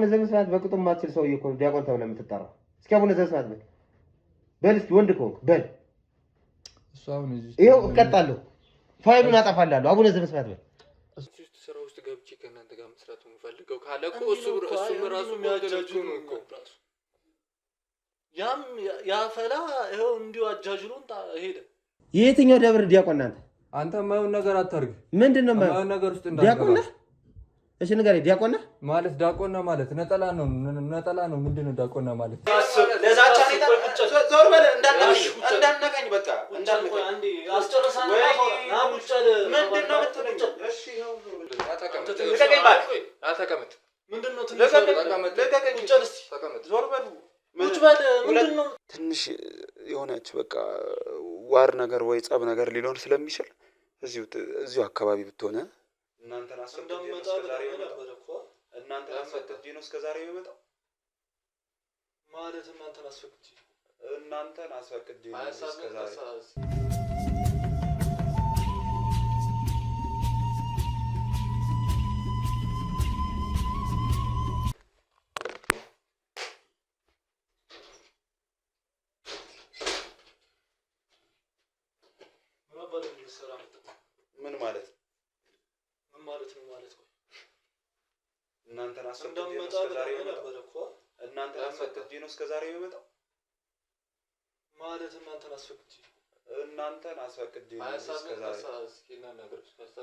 አቡነ ዘበሰማያት በቅጡ ማትችል ሰውዬ እኮ ዲያቆን ተብለህ የምትጠራው። እስኪ አቡነ ዘበሰማያት በል እስኪ ወንድ ከሆንክ በል። ይኸው እቀጣለሁ፣ ፋይሉን አጠፋላለሁ። አቡነ ዘበሰማያት በል። ስራ ውስጥ ገብቼ ከእናንተ ጋር መስራት የምፈልገው ካለ እኮ እሱም ራሱ የሚያጃጁ ነው እኮ ያም ያፈላ ይኸው እንዲሁ አጃጅሉን ሄደ። የየትኛው ደብር ዲያቆን ናንተ? አንተ የማይሆን ነገር አታርግ። ምንድነው የማይሆን ነገር ውስጥ ዲያቆን ነህ? እሺ ንገረኝ። ዲያቆን ነህ ማለት ዳቆን ነህ ማለት ነጠላ ነው ምንድነው ዳቆን ነህ ማለት? ለዛቻ ዞር በል እንዳትነካኝ በቃ እንዳትነካኝ አንዴ አስጨርሳና ና ቡጫለ ምንድነው የምትለኝ? እሺ ነው ተቀመጥ። ምንድነው ተቀመጥ ቡጫለ እስቲ ተቀመጥ። ዞር በል ቁጭ በል። ምንድነው ትንሽ የሆነች በቃ ዋር ነገር ወይ ጸብ ነገር ሊሆን ስለሚችል እዚሁ አካባቢ ብትሆነ እናንተን አስፈቅጄ ነው እስከዛሬ የመጣው ማለት እናንተን አስፈቅጄ ነው እስከዛሬ ምን ማለት ነው? እናንተን አስፈቅጄ ነው እስከዛሬ የመጣው ማለት እናንተን አስፈቅጄ ነው እስከዛሬ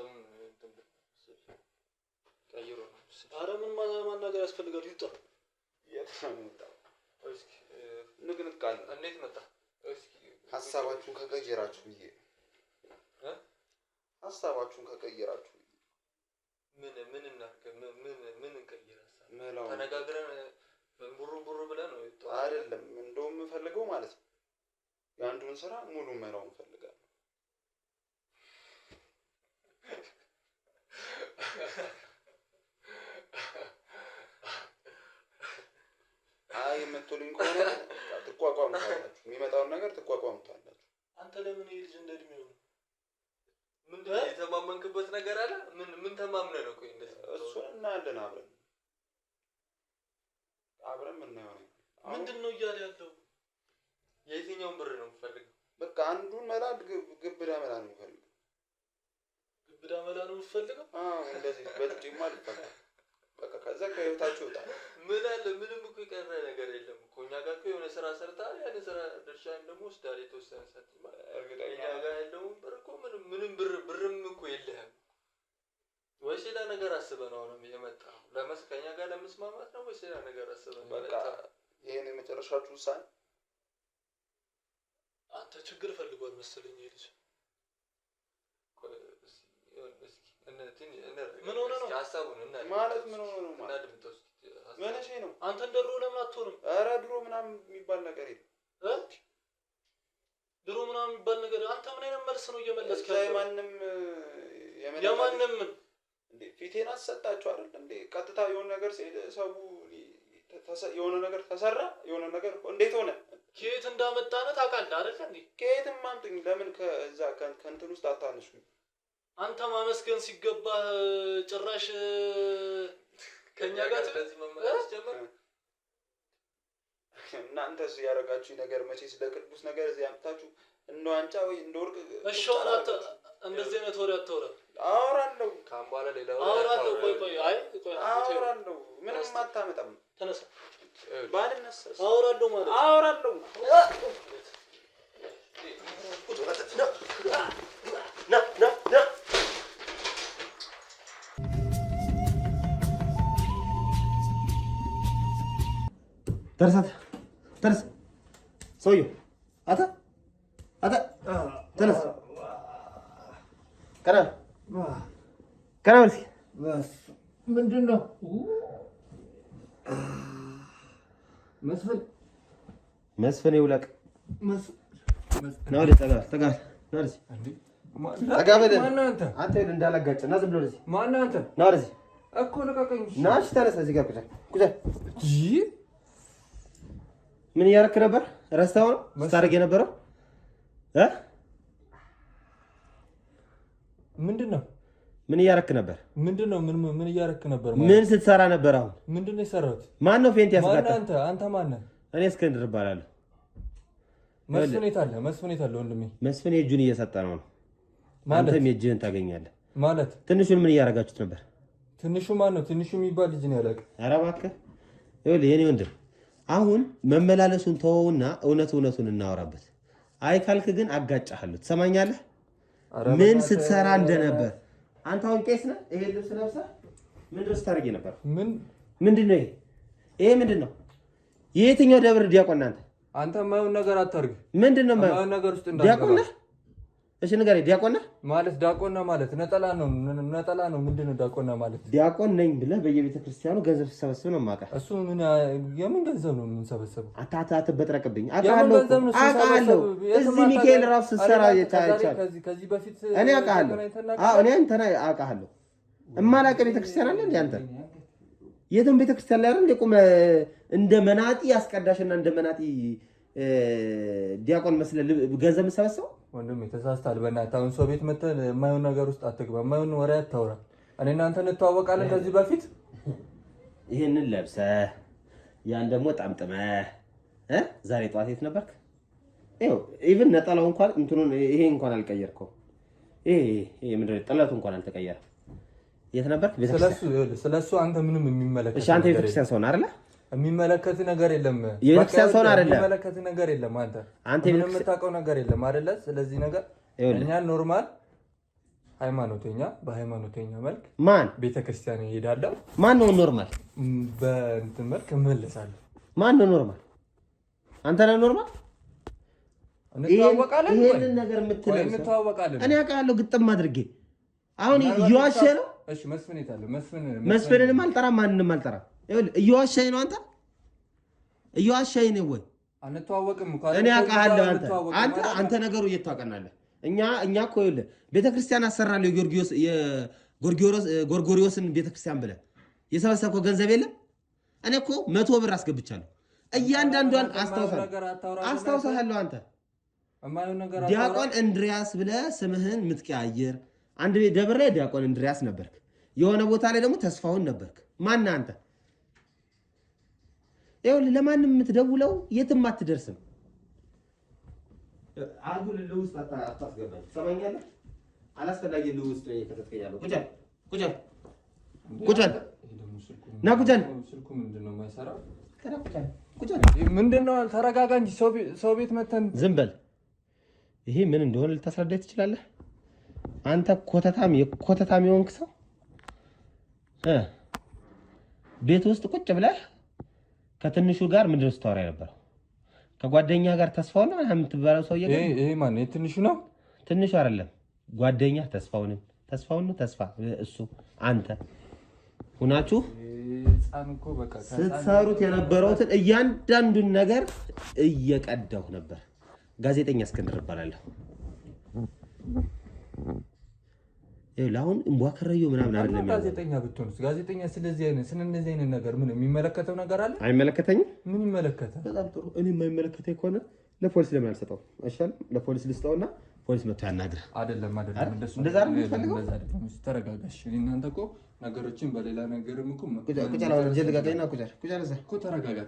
ቀይሮ ነው። ኧረ ምን ማናገር ያስፈልጋል? ይውጣ። የት ነው የመጣው? እስኪ ንቅንቃል። እንዴት መጣ? እስኪ ሐሳባችሁን ከቀየራችሁ ብዬ ሐሳባችሁን ከቀየራችሁ ምን እናድርግ? ምን እንቀይር? ሐሳብ ተነጋግረን ቡሩ ብለን ነው አይደለም። እንደውም የምፈልገው ማለት ነው የአንዱን ስራ ሙሉ መራው እንፈልጋለን። አይ የምትሉኝ ከሆነ ትቋቋሙታላችሁ። የሚመጣውን ነገር ትቋቋሙታላችሁ። አንተ ለምን ይሄ ልጅ እንደ እድሜው ነው? ምንድነው የተማመንክበት ነገር አለ? ምን ተማምነህ ነው? ቆይ እንደዚህ እሱን እናያለን አብረን ምን ነው? ምንድነው እያለ ያለው? የትኛውን ብር ነው የምፈልገው? በቃ አንዱን መላድ ግብዳ መላ ነው የምፈልገው። ግብዳ መላ ነው የምፈልገው? እንደዚህ በጥቂማ ልፈታ በቃ ከዛ ከህይወታችሁ ወጣ። ምን አለ? ምንም እኮ የቀረ ነገር የለም እኮ እኛ ጋር እኮ የሆነ ስራ ሰርተሃል። ያን ስራ ድርሻን ደግሞ ወስደሃል የተወሰነ ሰዓት። እርግጠኛ ጋር ያለው ብር እኮ ምንም ብርም እኮ የለህም። ወይስ ሌላ ነገር አስበህ ነው አሁንም የመጣው? ከእኛ ጋር ለመስማማት ነው ወይስ ሌላ ነገር አስበህ ነው? በቃ ይሄን የመጨረሻችሁ ውሳኔ። አንተ ችግር ፈልጓል መሰለኝ ይሄ ልጅ። ምን ሆነ ነው ሐሳቡን ማለት ምን ሆነ ነው ማለት ምን እሺ ነው? አንተ እንደሮ ለምን አትሆንም? ኧረ ድሮ ምናምን የሚባል ነገር የለም። ድሮ ምናምን የሚባል ነገር አንተ ምን አይነት መልስ ነው እየመለስክ ያለው? የማንም እንዴ ፊቴን አሰጣችሁ አይደል እንዴ? ቀጥታ የሆነ ነገር ሰው የሆነ ነገር ተሰራ የሆነ ነገር እንዴት ሆነ? ከየት እንዳመጣነ ታውቃለህ አይደል እንዴ? ከየትም ማምጥኝ። ለምን ከዛ ከእንትን ውስጥ አታነሱኝ? አንተ ማመስገን ሲገባ ጭራሽ ከኛ ጋር ስለዚህ መመለስ ጀመር። እናንተስ ያረጋችሁ ነገር መቼ ስለ ቅዱስ ነገር እዚህ አምጣችሁ እንደ ዋንጫ ወይ እንደ ወርቅ እሺ አውራት። እንደዚህ አይነት ወሬ አታውራ። አውራለሁ ካምባላ ሌላ አውራለሁ። ቆይ አውራለሁ። ምንም አታመጣም። ተነሳ ባልነሳ አውራለሁ ማለት አውራለሁ። ና ተነስ ሰውዬው አታ ተነስ ቀና በል ምንድን ነው መስፍን ይውለቅ ና ወደ ጠጋ በል አንተ እንዳላጋጭ እና ዝም ብሎ ወደዚህ ማነህ አንተ ና ወደዚህ እኮ ልቀቀኝ ና እሺ ተነስ እዚህ ጋር ቁጭ ምን እያደረክ ነበር? ረስተኸው ነው ስታደርግ የነበረው? ምን እያረክ ነበር? ምንድነው? ምን እያረክ ነበር? ምን ስትሰራ ነበር? አሁን ምንድነው የሰራሁት? ማን ነው ፌንት ያስቀጣ? አንተ ማን ነህ? እኔ እስክንድር እባላለሁ። መስፍን የት አለ ወንድሜ? መስፍን የእጁን እየሰጠ ነው። አንተም የእጅህን ታገኛለህ ማለት። ትንሹን ምን እያረጋችሁት ነበር? ትንሹ ማን ነው? ትንሹ የሚባል ልጅ ነው ያለቀ። ኧረ እባክህ ይኸውልህ የኔ ወንድም አሁን መመላለሱን ተወውና እውነቱን እናወራበት። አይ ካልክ ግን አጋጫለሁ። ትሰማኛለህ? ምን ስትሰራ እንደነበር አንተ አሁን ቄስ ነህ? ይሄ ልብስ ለብሰህ ምን ድረስ ታደርጊ ነበር? ምንድነው ይሄ? ይሄ ምንድነው? የየትኛው ደብር ዲያቆን አንተ የማይሆን ነገር አታርግ። ምንድነው የማይሆን ነገር ውስጥ እንዳትገባ? እሺ ንገረኝ። ዲያቆን ነህ ማለት? ዲያቆን ነህ ማለት ነጠላ ነው። ምንድነው ዲያቆን ነህ ማለት? ዲያቆን ነኝ ብለህ በየቤተ ክርስቲያኑ ገንዘብ ስትሰበስብ ነው የማውቀው። እሱ የምን ገንዘብ ነው የምንሰበሰበው? አትበጥረቅብኝ። አውቃለሁ። እዚህ ሚካኤል ራሱ ስትሰራ አይቻለሁ። ከዚህ በፊት እኔ አውቃለሁ። እኔ አንተን አውቃለሁ። የማላውቀው ቤተ ክርስቲያን አለ እንዴ አንተ? የትም ቤተ ክርስቲያን ላይ አይደል ቁመህ እንደ መናጢ አስቀዳሽና እንደ መናጢ ዲያቆን መስለህ ገንዘብ የምትሰበስበው? ወንድሜ ተሳስተሃል። በእናትህ አሁን ሰው ቤት መተህ የማይሆን ነገር ውስጥ አትግባ። የማይሆን ወሬ አታውራ። እኔ እናንተ እንተዋወቃለን ከዚህ በፊት። ይሄንን ለብሰህ ያን ደግሞ ጠምጥመህ ዛሬ ጠዋት የት ነበርክ? ይኸው ኢቭን ነጠላው እንኳን እንትኑን ይሄ እንኳን አልቀየርከው። ይሄ ምንድን ነው ጥለቱ እንኳን አልተቀየረም። የት ነበርክ? ስለሱ አንተ ምንም የሚመለከት እሺ፣ አንተ ቤተክርስቲያን ሰው ነህ አይደለ? የሚመለከት ነገር የለም። የቤተክርስቲያን ሰው ነህ አይደለ? የሚመለከት ነገር የለም። አንተ ምንም የምታውቀው ነገር የለም አይደለ? ስለዚህ ነገር እኛ ኖርማል በሃይማኖተኛ መልክ ማን ቤተክርስቲያን ይሄዳለሁ። ማን ነው ኖርማል? በእንትን መልክ እመለሳለሁ። ማን ነው ኖርማል? አንተ ነህ ኖርማል? እንተዋወቃለን። ይሄንን ነገር የምትለው እንተዋወቃለን። እኔ አውቃለሁ ግጥም አድርጌ። አሁን እየዋሸ ነው። እሺ መስፍን የታለ? መስፍንንም አልጠራም፣ ማንንም አልጠራም። ይኸውልህ እየዋሸኝ ነው። አንተ እየዋሸኝ ነው ወይ? አንተዋወቅም እኮ እኔ አውቃለሁ። አንተ ነገሩ እየተዋቀናለህ። እኛ እኮ ይኸውልህ ቤተክርስቲያን አሰራለሁ የጎርጎሪዮስን ቤተክርስቲያን ብለህ የሰበሰብከው ገንዘብ የለም። እኔ እኮ 100 ብር አስገብቻለሁ። እያንዳንዷን አስታውሳለሁ። አንተ ዲያቆን እንድሪያስ ብለህ ስምህን የምትቀያየር አንድ ደብር ላይ ዲያቆን እንድሪያስ ነበርክ፣ የሆነ ቦታ ላይ ደግሞ ተስፋውን ነበርክ። ማን አንተ? ይኸውልህ ለማንም የምትደውለው የትም አትደርስም። አጉል ልውስጥ አታስገባኝ። ሰማኛለህ? አላስፈላጊ ልውስጥ ከተስከያለሁ። ቁጫል ና ቁጫል። ስልኩ ምንድነው የማይሰራው? ቁጫል ምንድነው? ተረጋጋ እንጂ ሰው ቤት መተን ዝም በል። ይሄ ምን እንደሆነ ልታስረዳኝ ትችላለህ? አንተ የኮተታም የሆንክ ሰው ቤት ውስጥ ቁጭ ብለህ ከትንሹ ጋር ምንድነው ስታወራ የነበረው? ከጓደኛ ጋር ተስፋው ነው የምትባለው ሰውዬ ጋር። ይሄ ማን ነው? ትንሹ ነው? ትንሹ አይደለም ጓደኛ ተስፋው ነው። ተስፋ እሱ አንተ ሁናችሁ ስትሰሩት የነበረውትን እያንዳንዱን ነገር እየቀዳሁ ነበር። ጋዜጠኛ እስክንድር እባላለሁ። አሁን እንቧከረዩ ምናምን አይደለም። ጋዜጠኛ ብትሆንስ? ጋዜጠኛ ስለዚህ አይነት ነገር ምን የሚመለከተው ነገር አለ? አይመለከተኝም። ምን ይመለከታል? በጣም ጥሩ። እኔ የማይመለከተኝ ከሆነ ለፖሊስ ለምን አልሰጠውም? አይሻልም? ለፖሊስ ልስጠውና ፖሊስ መጥቶ ያናግር። አይደለም እንደዛ አይደለም። ተረጋጋሽ። እናንተ እኮ ነገሮችን በሌላ ነገርም እኮ ቁጫላ ወደ ጀልጋ ጋይና ቁጫላ እዛ እኮ ተረጋጋ።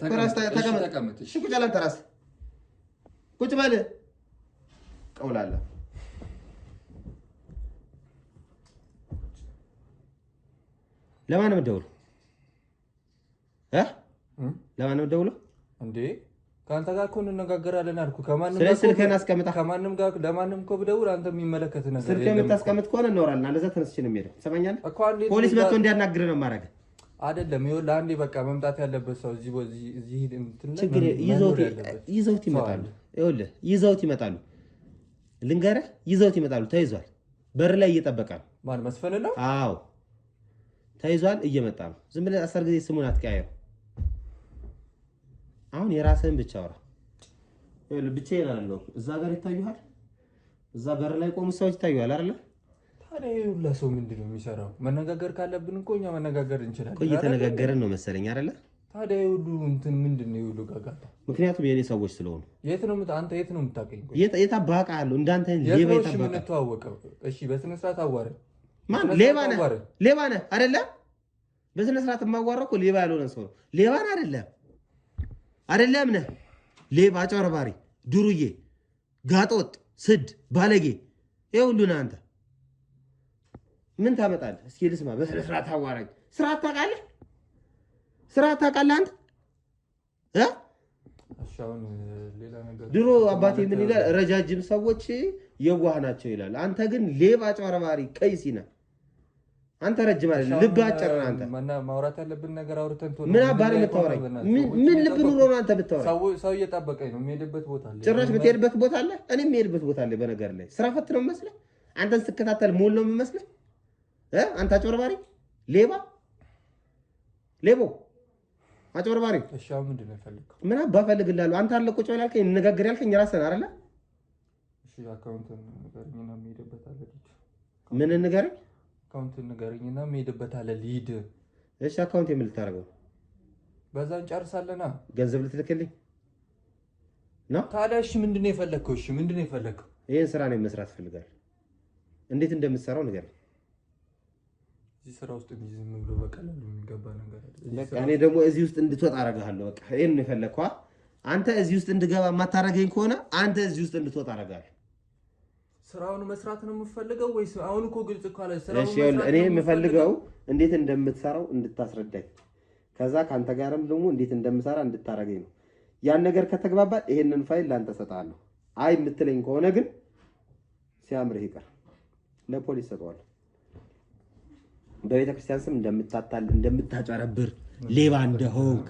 ተቀመጥ። እሺ ቁጫላ ተራስ ቁጭ በል። ቀውላላ ለማን ነው የምትደውለው? ለማን ነው የምትደውለው እንዴ? ከአንተ ጋር እኮ እንነጋገራለን አልኩህ። ስልክህን አስቀምጣ። ከማንም ጋር ለማንም እኮ ብደውል አንተ የሚመለከት ነገር ስልክህን የምታስቀምጥ ከሆነ እናወራለን። እንደዛ ተነስቼ ነው የምሄደው። ትሰማኛለህ? ፖሊስ መጥቶ እንዲያናግርህ ነው የማደርገህ። አይደለም ይኸውልህ፣ አንዴ በቃ መምጣት ያለበት ሰው እዚህ ችግር ይዘውት ይመጣሉ። ይኸውልህ ይዘውት ይመጣሉ። ልንገርህ፣ ይዘውት ይመጣሉ። ተይዟል። በር ላይ እየጠበቀ ነው። ማን? መስፍን ነው? አዎ ተይዟል። እየመጣ ነው። ዝም ብለህ 10 ጊዜ ስሙን አትቀያየው። አሁን የራስህን ብቻ አውራ። ይኸውልህ ብቻዬን አይደለሁም። እዛ ጋር ይታዩሃል። እዛ በር ላይ ቆሙ ሰዎች ይታዩሃል አይደለ? ታዲያ ሁላ ሰው ምንድነው የሚሰራው? መነጋገር ካለብን እኮ እኛ መነጋገር እንችላለን። ቆይ እየተነጋገርን ነው መሰለኝ አይደለ? ታዲያ ሁሉ እንትን ምንድነው ይሁሉ ጋጋታ? ምክንያቱም የኔ ሰዎች ስለሆኑ። አንተ የት ነው የምታውቀኝ? የት አባቃለሁ? እንዳንተ ሌባ የታባቃ የምንተዋወቀው? እሺ በስነ ስርዓት አዋረን። ማን ሌባ ነህ አይደለም? በስነ ስርዓት የማዋራው እኮ ሌባ ያልሆነ ሰው ነው። ሌባን አይደለም ነህ ሌባ፣ አጭበርባሪ፣ ዱርዬ፣ ጋጦጥ፣ ስድ፣ ባለጌ ይሄ ሁሉ ነህ አንተ። ምን ታመጣለህ? እስኪ ልስማ። በስነ ስርዓት አዋራኝ። ስርዓት ታውቃለህ? ስርዓት ታውቃለህ አንተ? ድሮ አባቴ ምን ይላል? ረጃጅም ሰዎች የዋህ ናቸው ይላል። አንተ ግን ሌባ፣ አጭበርባሪ፣ ቀይሲ ነህ። አንተ ረጅም አይደል? ልብ አጭር ነህ አንተ። ማውራት ያለብን ነገር አውርተን ምን አባሪ የምታወራኝ? ምን ልብ ኑሮ ነው አንተ ብታወራኝ? ሰው እየጠበቀኝ ነው። የምሄድበት ቦታ አለ። ጭራሽ የምትሄድበት ቦታ አለ። እኔም የምሄድበት ቦታ አለ። በነገር ላይ ስራ ፈት ነው የምመስልህ? አንተን ስትከታተል ሞል ነው የምመስልህ? አንተ አጭበርባሪ፣ ሌባ፣ ሌቦ፣ አጭበርባሪ። እሺ አሁን ምንድን ነው የፈለግከው? ምን አባ እፈልግልሃለሁ? አንተ አለ ቁጭ ብለህ ያልከኝ እንነጋገር ያልከኝ ራስህን አይደለ? እሺ አካውንትን ንገረኝና የምሄድበት አለ። ምን ንገረኝ? አካውንትን ንገረኝና የምሄድበት አለ። ልሂድ። እሺ አካውንት የምን ልታደርገው? በዛ እንጨርሳለና ገንዘብ ልትልክልኝ ነው? ታዲያ እሺ ምንድን ነው የፈለግከው? እሺ ምንድን ነው የፈለግከው? ይሄን ስራ ነው መስራት እፈልጋለሁ። እንዴት እንደምትሰራው ንገረኝ። እዚህ ስራ ውስጥ ዝም ብሎ በቀላሉ የሚገባ ነገር አይደለም። በቃ እኔ ደግሞ እዚህ ውስጥ እንድትወጣ አደርግሃለሁ። በቃ ይሄን ነው የፈለግከው? አንተ እዚህ ውስጥ እንድገባ የማታደርገኝ ከሆነ አንተ እዚህ ውስጥ እንድትወጣ አደርግሃለሁ። ስራውን መስራት ነው የምፈልገው ወይስ? አሁን እኮ ግልጽ እኮ አለ። ስራውን መስራት እኔ የምፈልገው እንዴት እንደምትሰራው እንድታስረዳኝ፣ ከዛ ካንተ ጋርም ደግሞ እንዴት እንደምሰራ እንድታረገኝ ነው። ያን ነገር ከተግባባል ይሄንን ፋይል ላንተ ሰጣለሁ። አይ የምትለኝ ከሆነ ግን ሲያምርህ ይቀር ለፖሊስ ሰጠዋለሁ። በቤተ ክርስቲያን ስም እንደምታታል፣ እንደምታጨረብር፣ ሌባ እንደሆንክ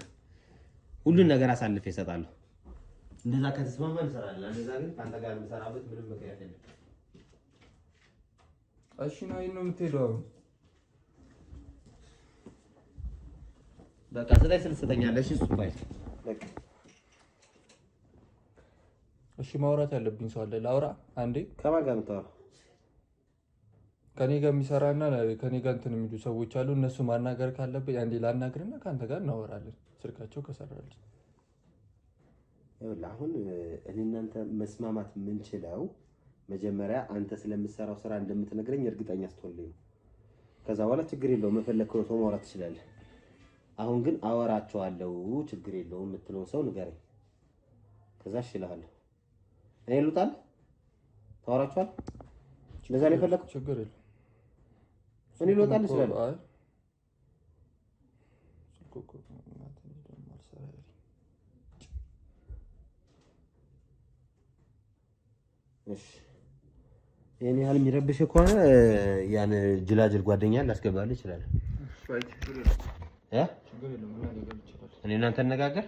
ሁሉን ነገር አሳልፌ እሰጣለሁ። እንደዛ ከተስማማን እንሰራለን። እንደዛ ግን ካንተ ጋር እንሰራበት ምንም ምክንያት የለም። እሺ ነው የምትሄደው? በቃ ስለ ስልስተኛለሽ እሱ ፋይል በቃ እሺ። ማውራት ያለብኝ ሰው አለ። ላውራ አንዴ። ከማን ጋር የምታወራው? ከኔ ጋር የሚሰራና ከኔ ጋር እንትን የሚሉ ሰዎች አሉ። እነሱ ማናገር ካለብኝ አንዴ ላናግርና ካንተ ጋር እናወራለን። ስልካቸው ከሰራልኝ ይኸውልህ፣ አሁን እኔ እናንተ መስማማት የምንችለው መጀመሪያ አንተ ስለምትሰራው ስራ እንደምትነግረኝ እርግጠኛ ስትሆንልኝ ነው። ከዛ በኋላ ችግር የለውም፣ መፈለግከው ሰው ማውራት ትችላለህ። አሁን ግን አወራቸዋለሁ ችግር የለውም የምትለው ሰው ንገረኝ። ከዛ እሺ እልሃለሁ። እኔ ልውጣል? ታወራቸዋል? ለዛ ነው የፈለግኩት። ችግር የለውም። እኔ ልወጣልህ እችላለሁ። አይ እሺ የኔ ያህል የሚረብሽ ከሆነ ያን ጅላጅል ጓደኛ ላስገባልህ ይችላል። እኔ እናንተ እንነጋገር።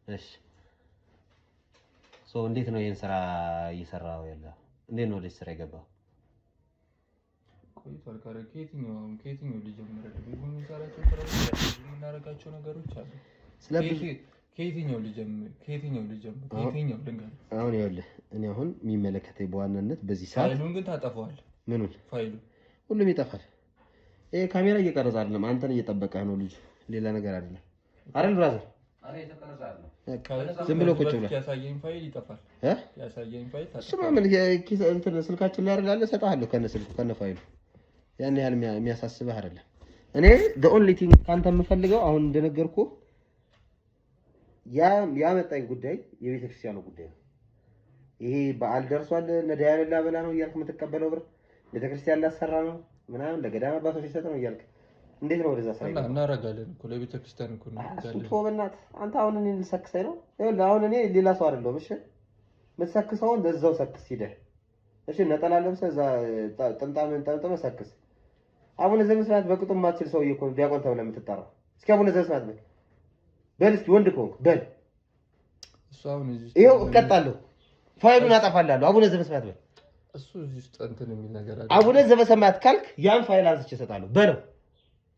እሺ እንዴት ነው ይሄን ስራ እየሰራው ያለው? እንዴት ነው ወደዚህ ስራ የገባው? ቆይቷል። ከየትኛው ልጀምር? የምንሰራቸው ስራዎች የምናደርጋቸው ነገሮች አሉ። ከየትኛው ልጀምር? ልንገር። አሁን ይኸውልህ እኔ አሁን የሚመለከተኝ በዋናነት በዚህ ሰዓት ፋይሉን ግን ታጠፋዋለህ። ምኑን? ፋይሉ ሁሉም ይጠፋል። ይሄ ካሜራ እየቀረጸ አይደለም፣ አንተን እየጠበቀህ ነው ልጅ፣ ሌላ ነገር አይደለም። አይደል ብራዘር? ዝም ብሎ ቁጭ ብለህ ያሳየኝ ፋይል ይጠፋል። ያሳየኝ ፋይል ታጠፋ። እሱማ ምን እንትን ስልካችን ላይ አድርጋለህ፣ እሰጥሃለሁ ከነ ስልኩ ከነ ፋይሉ። ያን ያህል የሚያሳስብህ አይደለም። እኔ the only thing ካንተ የምፈልገው አሁን እንደነገርኩህ ያመጣኝ ጉዳይ የቤተ ክርስቲያኑ ጉዳይ ነው። ይሄ በዓል ደርሷል፣ ነዳያን ላበላ ነው እያልክ የምትቀበለው ብር ቤተ ክርስቲያን ላሰራ ነው ምናምን ለገዳም አባቶች ይሰጥ ነው እያልክ እንዴት ነው ወደዛ ስራ እናደርጋለን እኮ ለቤተ ክርስቲያን እኮ ነው ያለው። በእናትህ አንተ አሁን እኔ ልሰክሰኝ ነው? ይኸውልህ አሁን እኔ ሌላ ሰው አይደለሁም። እሺ የምትሰክሰውን በዛው ሰክስ ሂደህ። እሺ ነጠላ ለብሰህ እዛ ጥምጣምን ጠምጥመህ ሰክስ። አቡነ ዘበሰማያት በቅጡ የማትችል ሰውዬ እኮ ዲያቆን ተብለህ የምትጠራው። እስኪ አቡነ ዘበሰማያት በል እስኪ ወንድ ከሆንክ በል። እሱ አሁን እዚህ ይኸው እቀጣለሁ፣ ፋይሉን አጠፋልሃለሁ። አቡነ ዘበሰማያት በል። እሱ እዚህ ውስጥ እንትን የሚል ነገር አለ። አቡነ ዘበሰማያት ካልክ ያን ፋይል አንስቼ እሰጣለሁ በለው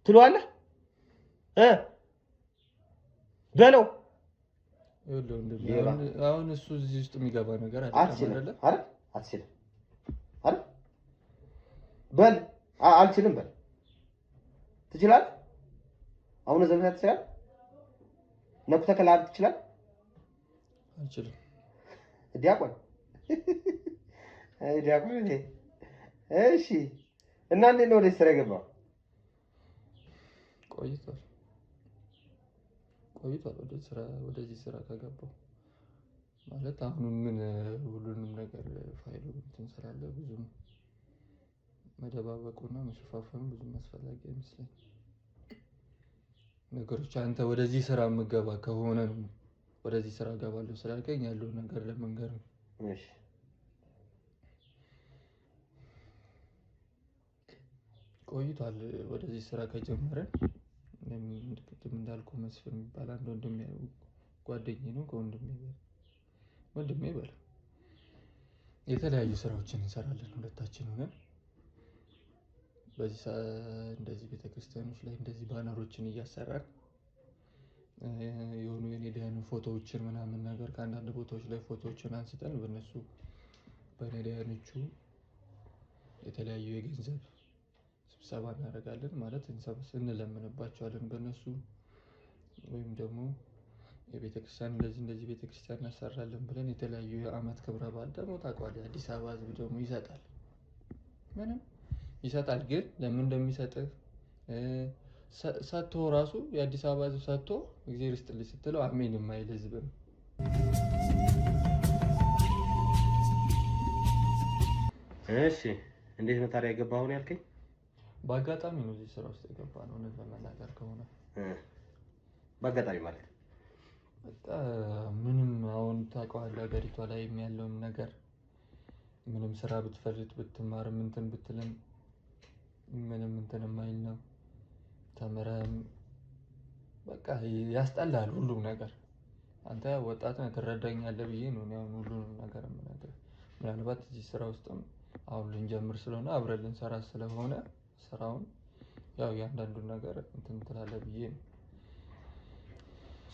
ትለዋለህ በለው። አሁን እሱ እዚህ ውስጥ የሚገባ ነገር አለ አይደል? አትችልም አይደል? በል አልችልም በል። ትችላለህ? አቡነ ዘበሰማያት ትችላለህ? ነኩተህ ከላብ ትችላለህ? አልችልም። ዲያቆን አይ ዲያቆን እሺ እና እንዴት ነው ወደ ስራ የገባው? ቆይቷል ወደዚህ ስራ ከገባው ማለት አሁን ምን ሁሉንም ነገር ፋይሉ እንትን ስላለ ብዙም መደባበቁና መሸፋፈኑ ብዙም አስፈላጊ አይመስለኝም። ነገሮች አንተ ወደዚህ ስራ የምገባ ከሆነ ነው ወደዚህ ስራ ገባለሁ ስላልከኝ ያለው ነገር ለመንገር ነው። እሺ ቆይቷል ወደዚህ ስራ ከጀመረን ቅድም እንዳልኩ መስፍን የሚባል አንድ ወንድሜ ጓደኛዬ ነው። ወንድሜ በል የተለያዩ ስራዎችን እንሰራለን ሁለታችን ሆነን በዚህ እንደዚህ ቤተክርስቲያኖች ላይ እንደዚህ ባነሮችን እያሰራን የሆኑ የኔዲያን ፎቶዎችን ምናምን ነገር ከአንዳንድ ቦታዎች ላይ ፎቶዎችን አንስተን በእነሱ በኔዲያኖቹ የተለያዩ የገንዘብ ስብሰባ እናደርጋለን ማለት እንለምንባቸዋለን በእነሱ ወይም ደግሞ የቤተክርስቲያን እንደዚህ ቤተክርስቲያን እናሰራለን ብለን የተለያዩ የአመት ክብረ በዓል ደግሞ ታውቀዋለህ አዲስ አበባ ህዝብ ደግሞ ይሰጣል። ምንም ይሰጣል ግን ለምን እንደሚሰጥህ ሰጥቶ ራሱ የአዲስ አበባ ህዝብ ሰጥቶ እግዚአብሔር ይስጥልኝ ስትለው አሜን የማይል ህዝብ ነው። እሺ እንዴት ነው ታዲያ የገባኸው ነው ያልከኝ? በአጋጣሚ ነው እዚህ ስራ ውስጥ የገባነው እውነት ለመናገር ከሆነ በአጋጣሚ ማለት በቃ ምንም አሁን ታውቀዋለህ ሀገሪቷ ላይ ያለውን ነገር ምንም ስራ ብትፈልግ ብትማርም እንትን ብትልም ምንም እንትን የማይል ነው። ተምረህም በቃ ያስጠላል ሁሉም ነገር። አንተ ወጣት ነህ ትረዳኛለህ ብዬ ነው አሁን ሁሉንም ነገር የምነግርህ። ምናልባት እዚህ ስራ ውስጥም አሁን ልንጀምር ስለሆነ አብረን ልንሰራ ስለሆነ ስራውን ያው ያንዳንዱን ነገር እንትን ትላለህ ብዬ ነው።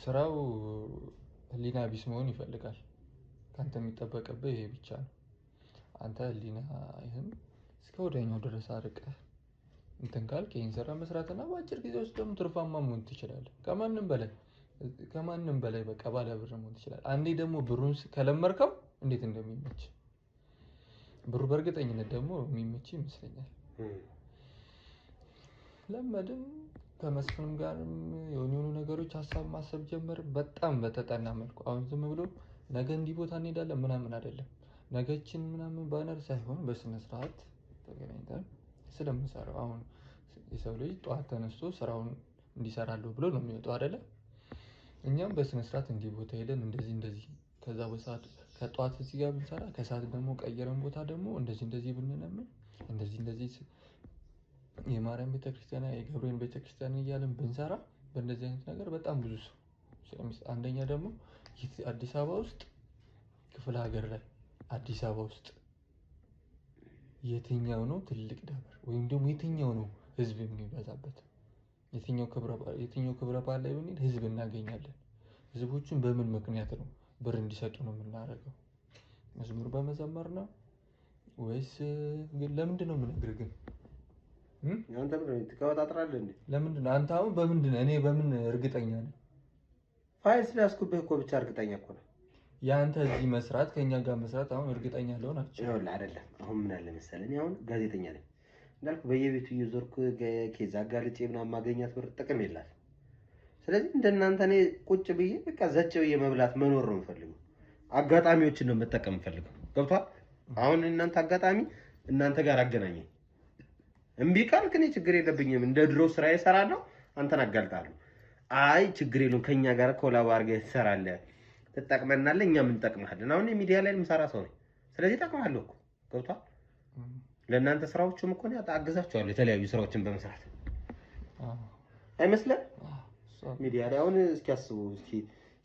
ስራው ህሊና ቢስ መሆን ይፈልጋል። ካንተ የሚጠበቅብህ ይሄ ብቻ ነው። አንተ ህሊና ይህም እስከ ወዲያኛው ድረስ አርቀህ እንትን ካልክ ይሄን ስራ መስራትና በአጭር ጊዜ ውስጥ ደግሞ ትርፋማ መሆን ትችላለህ። ከማንም በላይ በቃ ባለ ብር መሆን ትችላለህ። አንዴ ደግሞ ብሩን ከለመርከው እንዴት እንደሚመች ብሩ በእርግጠኝነት ደግሞ የሚመች ይመስለኛል። ለመድን ከመስፍንም ጋርም የሆኑ ነገሮች ሀሳብ ማሰብ ጀመር በጣም በተጠና መልኩ። አሁን ዝም ብሎ ነገ እንዲህ ቦታ እንሄዳለን ምናምን አይደለም። ነገችን ምናምን ባነር ሳይሆን በስነ ስርዓት ተገናኝተን ስለምንሰራው አሁን የሰው ልጅ ጠዋት ተነስቶ ስራውን እንዲሰራለሁ ብሎ ነው የሚወጣው አይደለ? እኛም በስነ ስርዓት እንዲህ ቦታ ሄደን እንደዚህ ከዛ በሰዓት ከጠዋት እዚህ ጋር ብንሰራ ከሰዓት ደግሞ ቀየረን ቦታ ደግሞ እንደዚህ ብንለምን እንደዚህ የማርያም ቤተክርስቲያን የገብርኤል ቤተክርስቲያን እያልን ብንሰራ በእንደዚህ አይነት ነገር በጣም ብዙ ሰው አንደኛ ደግሞ አዲስ አበባ ውስጥ ክፍለ ሀገር ላይ አዲስ አበባ ውስጥ የትኛው ነው ትልቅ ደብር ወይም ደግሞ የትኛው ነው ህዝብ የሚበዛበት የትኛው ክብረ በዓል ላይ ብንሄድ ህዝብ እናገኛለን። ህዝቦቹን በምን ምክንያት ነው ብር እንዲሰጡ ነው የምናደርገው? መዝሙር በመዘመር ነው ወይስ ለምንድን ነው የምነግርህ? ግን አንተ ምን ትቀወጣጥራለህ እንዴ? ለምንድን ነው አንተ አሁን እኔ በምን እርግጠኛ ነኝ? ፋይል ስላስኩብህ እኮ ብቻ እርግጠኛ እኮ ነው። ያንተ እዚህ መስራት ከኛ ጋር መስራት አሁን እርግጠኛ ልሆን አልችልም። ይኸውልህ አይደለም አሁን ምን አለ መሰለህ እኔ አሁን ጋዜጠኛ ነኝ እንዳልኩ በየቤቱ እየዞርኩ ኬዝ አጋልጬ ምናምን ማገኛት ብር ጥቅም የላትም። ስለዚህ እንደናንተ እኔ ቁጭ ብዬ በቃ ዘጭ ብዬ መብላት መኖር ነው የምፈልገው። አጋጣሚዎችን ነው መጠቀም የምፈልገው። ገብቶሃል? አሁን እናንተ አጋጣሚ እናንተ ጋር አገናኘኝ። እምቢ ካልክ እኔ ችግር የለብኝም እንደ ድሮ ስራ እሰራለሁ አንተን አጋልጣለሁ። አይ ችግር የለውም ከኛ ጋር ኮላብ አድርገህ ትሰራለህ ትጠቅመናለህ እኛም እንጠቅምሃለን። አሁን ሚዲያ ላይ የምሰራ ሰው ነኝ። ስለዚህ እጠቅምሃለሁ እኮ ገብቶሃል? ለእናንተ ስራዎችም እኮ ነው አግዛችኋለሁ የተለያዩ ስራዎችን በመስራት አይመስልም? ሚዲያ ላይ አሁን እስኪ አስቡ እስኪ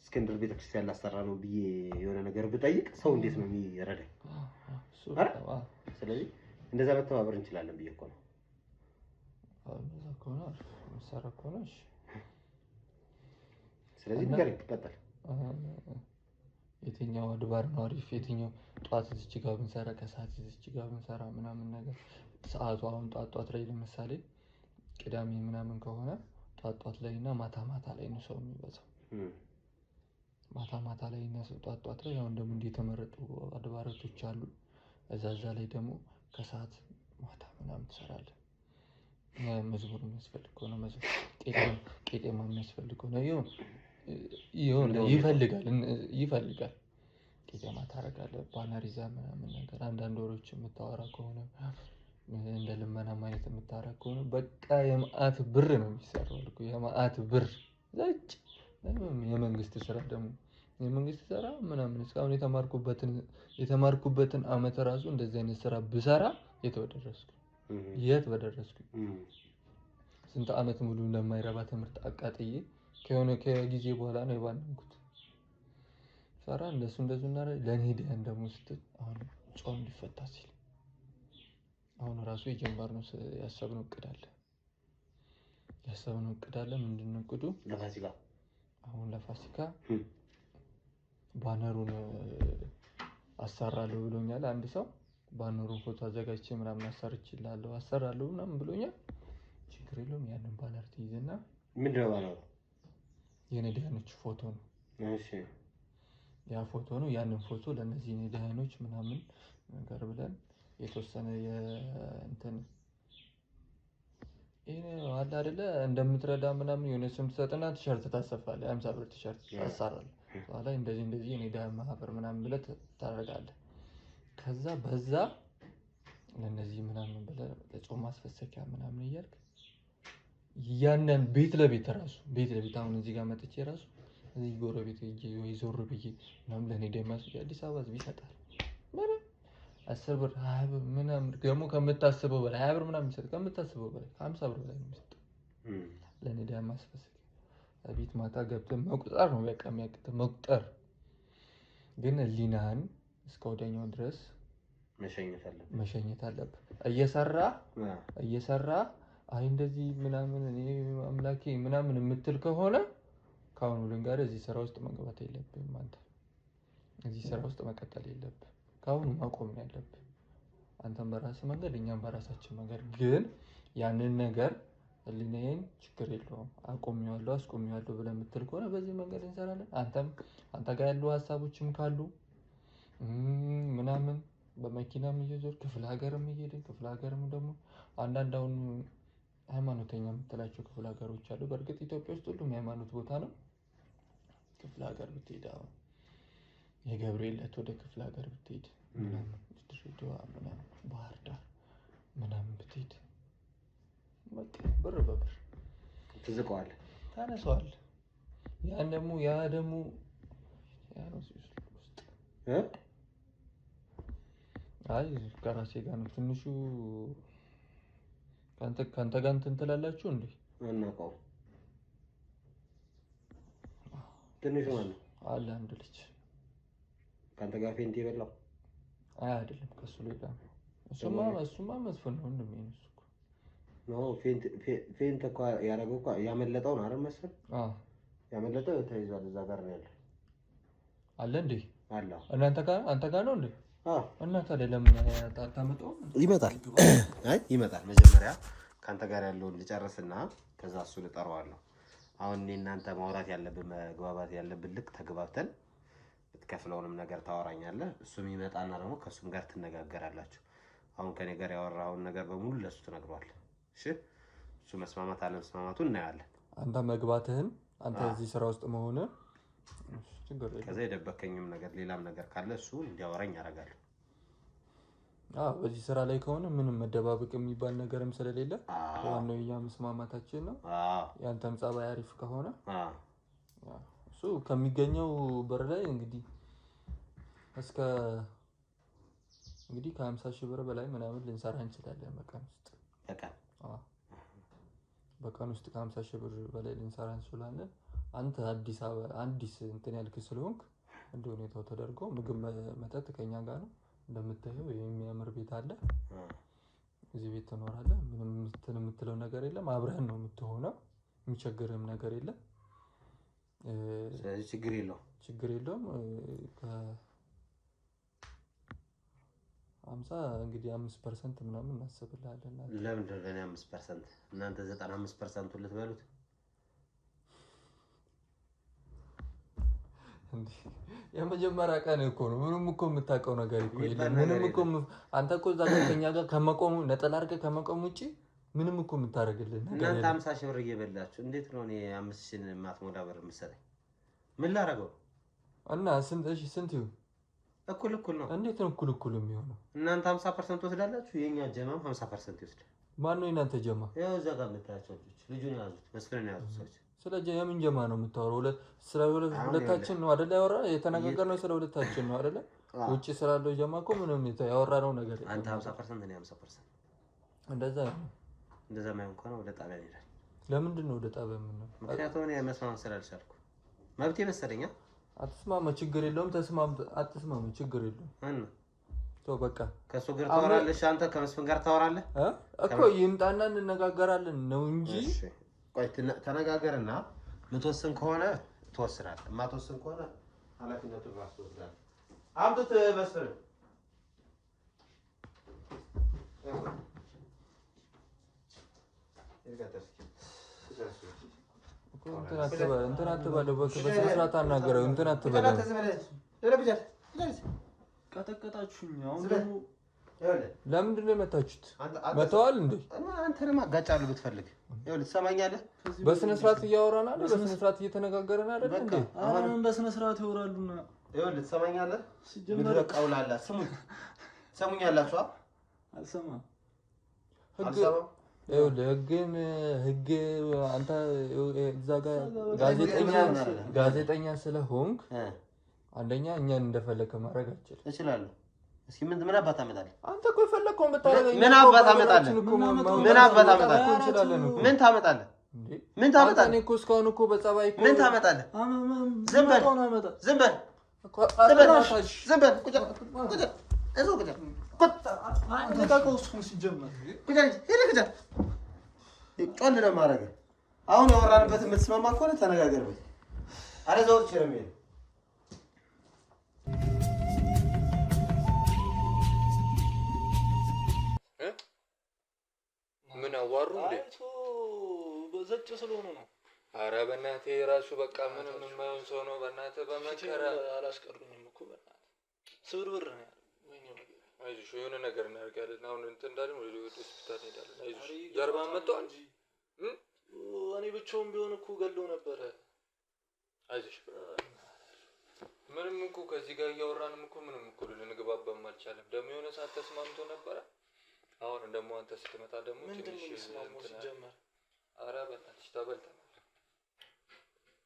እስክንድር ቤተክርስቲያን ላሰራ ነው ብዬ የሆነ ነገር ብጠይቅ ሰው እንዴት ነው የሚረዳኝ? ስለዚህ እንደዛ መተባበር እንችላለን ብዬ እኮ ነው። እንደዛ ከሆነ መሰራ ከሆነ እሺ። ስለዚህ ነገር ይቀጥል። የትኛው አድባር ነው አሪፍ? የትኛው ጧት እዚች ጋር ብንሰራ ከሰዓት እዚች ጋር ብንሰራ ምናምን ነገር ሰዓቱ አሁን ጧት ላይ ለምሳሌ ቅዳሜ ምናምን ከሆነ ጧት ላይ እና ማታ ላይ ነው ሰው የሚበዛው። ማታ ላይ እና ጧት ላይ አሁን ደግሞ የተመረጡ አድባራቶች አሉ። እዛ ላይ ደግሞ ከሰዓት ማታ ምናምን ትሰራለህ። መዝሙር የሚያስፈልግ ከሆነ መዝሙር፣ ቄጤማ የሚያስፈልግ ከሆነ ይሁን ይፈልጋል። ቄጤማ ታደርጋለህ፣ ባነር ይዘህ ምናምን ነገር። አንዳንድ ወሬዎች የምታወራ ከሆነ እንደ ልመናም አይነት የምታወራ ከሆነ በቃ የመዓት ብር ነው የሚሰራው እኮ የመዓት ብር። የመንግስት ስራ ደግሞ የመንግስት ስራ ምናምን እስካሁን የተማርኩበትን አመት ራሱ እንደዚህ አይነት ስራ ብሰራ የት በደረስኩ። ስንት አመት ሙሉ እንደማይረባ ትምህርት አቃጥዬ ከሆነ ከጊዜ በኋላ ነው የባነንኩት። ሰራ እንደሱ እና ለኔ ዲያን ደግሞ ስትል አሁን ጾም ሊፈታ ሲል አሁን ራሱ የጀመርነው ያሰብነው እቅድ አለ። ምንድነው እቅዱ? ለፋሲካ ባነሩን አሰራለሁ ብሎኛል አንድ ሰው። ባነሩን ፎቶ አዘጋጅቼ ምናምን አሰራለሁ ምናምን ብሎኛል። ችግር የለውም። ያንን ባነር ትይዝና ምንድነው ባነሩ? የነዳያኖች ፎቶ ነው። እሺ ያ ፎቶ ነው። ያንን ፎቶ ለነዚህ ነዳያኖች ምናምን ነገር ብለን የተወሰነ የእንትን ይሄ አለ አይደለ እንደምትረዳ ምናምን የሆነ ስም ትሰጥና ቲሸርት ታሰፋለህ። 50 ብር ቲሸርት ታሰራለህ። በኋላ እንደዚህ የነዳያ ማህበር ምናምን ብለህ ታደርጋለህ። ከዛ በዛ ለነዚህ ምናምን ብለህ ለጾም ማስፈሰኪያ ምናምን እያልክ ያንን ቤት ለቤት አሁን እዚህ ጋር መጥቼ ራሱ እዚህ ጎረቤት ሄጄ ወይ ዞር ብዬ ምናምን ለነዳያ ማስፈሰኪያ አዲስ አበባ ህዝብ ይሰጣል። 10 ብር 20 ብር ምናምን ደግሞ ከምታስበው በላይ 20 ብር ምናምን ይሰጥ ከምታስበው በላይ 50 ብር በላይ ነው የሚሰጠው ለነዳያ ማስፈሰኪያ። ቤት ማታ ገብተህ መቁጠር ነው በቃ የሚያቅተህ መቁጠር። ግን ህሊናህን እስከ ወዲያኛው ድረስ መሸኘት አለብህ። እየሰራ አይ እንደዚህ ምናምን እኔ አምላኬ ምናምን የምትል ከሆነ ካሁኑ ልንገርህ እዚህ ስራ ውስጥ መግባት የለብህም። አንተ እዚህ ስራ ውስጥ መቀጠል የለብህም። ካሁኑ ማቆም ነው ያለብህ። አንተም በራስህ መንገድ እኛም በራሳችን መንገድ። ግን ያንን ነገር ህሊናዬን ችግር የለውም አስቆሚዋለሁ ብለህ የምትል ከሆነ በዚህ መንገድ እንሰራለን። አንተ ጋር ያሉ ሀሳቦችም ካሉ ምናምን በመኪናም እየዞር ክፍለ ሀገርም እየሄድን ክፍለ ሀገርም ደግሞ አንዳንድ አሁን ሃይማኖተኛ የምትላቸው ክፍለ ሀገሮች አሉ። በእርግጥ ኢትዮጵያ ውስጥ ሁሉም የሃይማኖት ቦታ ነው። ክፍለ ሀገር ብትሄድ አሁን የገብርኤል ዕለት ወደ ክፍለ ሀገር ብትሄድ ምናምን ድሬዳዋ ምናምን ባህር ዳር ምናምን ብትሄድ በቃ ብር በብር ትዝቀዋለህ፣ ታነሳዋለህ። ያ ደግሞ ያ ነው ውስጥ አይ ከራሴ ጋር ነው ትንሹ ከአንተ ጋር እንትን ትላላችሁ እንዴ? እናውቀው ትንሹ ማለት አለ አንድ ልጅ ከአንተ ጋር ፌንት የበላው አይደለም ከሱ ሌላ ነው። እሱማ መስፍን ነው እንደሚነሱ ነው። ፌንት እኮ ያደረገው እኮ ያመለጠው ነው አይደል መስፍን? ያመለጠው ተይዟል። እዛ ጋር ነው ያለው አለ እንዴ? አለ አንተ ጋር ነው እንዴ? እና ታዲያ ለምን አታመጣው? ይመጣል። መጀመሪያ ካንተ ጋር ያለውን ልጨርስና ከዛ እሱ ልጠራዋለሁ። አሁን እኔ እናንተ ማውራት ያለብን መግባባት ያለብን ልክ ተግባብተን ብትከፍለውንም ነገር ታወራኛለህ። እሱም ይመጣና ደግሞ ከሱም ጋር ትነጋገራላችሁ። አሁን ከኔ ጋር ያወራውን ነገር በሙሉ ለሱ ትነግሯለህ። እሺ እሱ መስማማት አለመስማማቱን እናያለን። አንተ መግባትህን አንተ እዚህ ስራ ውስጥ መሆንህ ችግር የለም። ከዛ የደበከኝም ነገር ሌላም ነገር ካለ እሱ እንዲያወራኝ ያደርጋል። በዚህ ስራ ላይ ከሆነ ምንም መደባበቅ የሚባል ነገርም ስለሌለ ዋናው የኛ መስማማታችን ነው። ያንተም ጸባይ አሪፍ ከሆነ እሱ ከሚገኘው ብር ላይ እንግዲህ ከ50 ሺህ ብር በላይ ምናምን ልንሰራ እንችላለን በቀን ውስጥ ከ50 ሺህ ብር በላይ ልንሰራ እንችላለን። አንተ አዲስ እንትን ያልክ ስለሆንክ እንደ ሁኔታው ተደርጎ ምግብ መጠጥ ከኛ ጋር ነው። እንደምታየው የሚያምር ቤት አለ። እዚህ ቤት ትኖራለህ። ምንም የምትለው ነገር የለም። አብረን ነው የምትሆነው። የሚቸግርህም ነገር የለም። ስለዚህ ችግር የለውም። ከ50 እንግዲህ 5% ምናምን እናስብልሃለን። ለምንድን ነው 5%? እናንተ 95% ልትበሉት የመጀመሪያ ቀን እኮ ነው። ምንም እኮ የምታውቀው ነገር እኮ የለም። ምንም እኮ አንተ እኮ እዛ ከኛ ጋር ከመቆሙ ነጠላ አድርገህ ከመቆም ውጪ ምንም እኮ የምታደርግልን ነገር እናንተ 50 ሺህ ብር እየበላችሁ እንዴት ነው እኔ 5 ሺህ የማትሞላ ብር የምትሰጠኝ? ምን ላደርገው እና ስንት ይሁን? እኩል ነው። እንዴት ነው እኩል የሚሆነው? እናንተ 50% ወስዳላችሁ፣ የኛ ጀማም 50% ይወስዳል። ማን ነው የእናንተ ጀማ? ያው እዛ ጋር የምታያቸው ልጆች ልጁን ያዙት፣ መስፍንን ያዙት ሰዎች። ስለ የምን ጀማ ነው የምታወራው? ስለ ሁለታችን ነው አይደል? ያወራ የተነጋገርነው ስለ ሁለታችን ነው አይደል? ውጪ ስላለው ጀማ እኮ ምንም ያወራነው ነገር የለም። አንተ 50% እኔ 50%። እንደዛ ነው። እንደዛ ማይሆን ከሆነ ወደ ጣቢያ እንሄዳለን። ለምንድን ነው ወደ ጣቢያ የምንሄደው? ምክንያቱም እኔ መስማማት ስላልቻልኩ መብቴ መሰለኝ። አትስማማ፣ ችግር የለውም። አትስማማ፣ ችግር የለውም። ተው በቃ። ከሱ ጋር ታወራለሽ አንተ፣ ከመስፍን ጋር ታወራለህ እኮ። ይምጣና እንነጋገራለን ነው እንጂ። እሺ ቆይ ተነጋገርና የምትወስን ከሆነ ትወስናለህ፣ የማትወስን ከሆነ ኃላፊነቱን ራስ ትወስዳለህ። አምጡት መስፍን። እንትን አትበለው፣ በስነ ስርዓት አናገረው። እንትን አትበለው። ቀጠቀጣችሁኝ። አሁን ደግሞ ለምንድን ነው የመታችሁት? መተዋል እንዴ? አንተንም አጋጫለሁ ብትፈልግ። ይኸውልህ ትሰማኛለህ? በስነ ስርዓት እያወራን አይደል? በስነ ስርዓት እየተነጋገርን አይደል እንዴ? አሁን በስነ ስርዓት ያወራሉና ይኸውልህ ትሰማኛለህ? ሲጀመር ቀውላላ ስሙኝ፣ ትሰሙኛላችሁ? አልሰማም። ይኸውልህ ህግ አንተ እዛ ጋር ጋዜጠኛ ስለሆንክ አንደኛ እኛን እንደፈለከ ማድረግ አትችልም። እችላለሁ። እስኪ ምን አባት አመጣለህ? አንተ እኮ የፈለከው የምታደርገው ምን አባት አመጣለህ? ምን አባት አመጣለህ? ምን ታመጣለህ? ምን ታመጣለህ? እኔ እኮ እስካሁን እኮ በጸባይ እኮ ምን ታመጣለህ? ዝም በል ቁጭ ጮል ነው የማደርገው። አሁን ያወራንበት የምትስማማ ከሆነ ተነጋገርበት። አለዛው ትችረም ይሄ ምን አዋሩ እንዴ? በዘጭ ስለሆነ ነው። ኧረ በእናትህ የራሱ በቃ ምንም የማይሆን ሰው ነው። በእናትህ በመከራ አላስቀሩኝም እኮ በእናትህ ስብርብር ነው ያለው። አይዞሽ የሆነ ነገር እናደርጋለን። አሁን እንትን እንዳለን ወደ ሆስፒታል እንሄዳለን። አይዞሽ ጀርባ መጥቷል። እኔ ብቻውን ቢሆን እኮ ገለው ነበረ። አይዞሽ ምንም እኮ ከዚህ ጋር እያወራንም እኮ ምንም እኮ ልንግባባም አልቻለም። ደግሞ የሆነ ሰዓት ተስማምቶ ነበረ። አሁን ደግሞ አንተ ስትመጣ ደግሞ ትንሽ ሲጀመር ኧረ በእናትሽ ተበልተናል።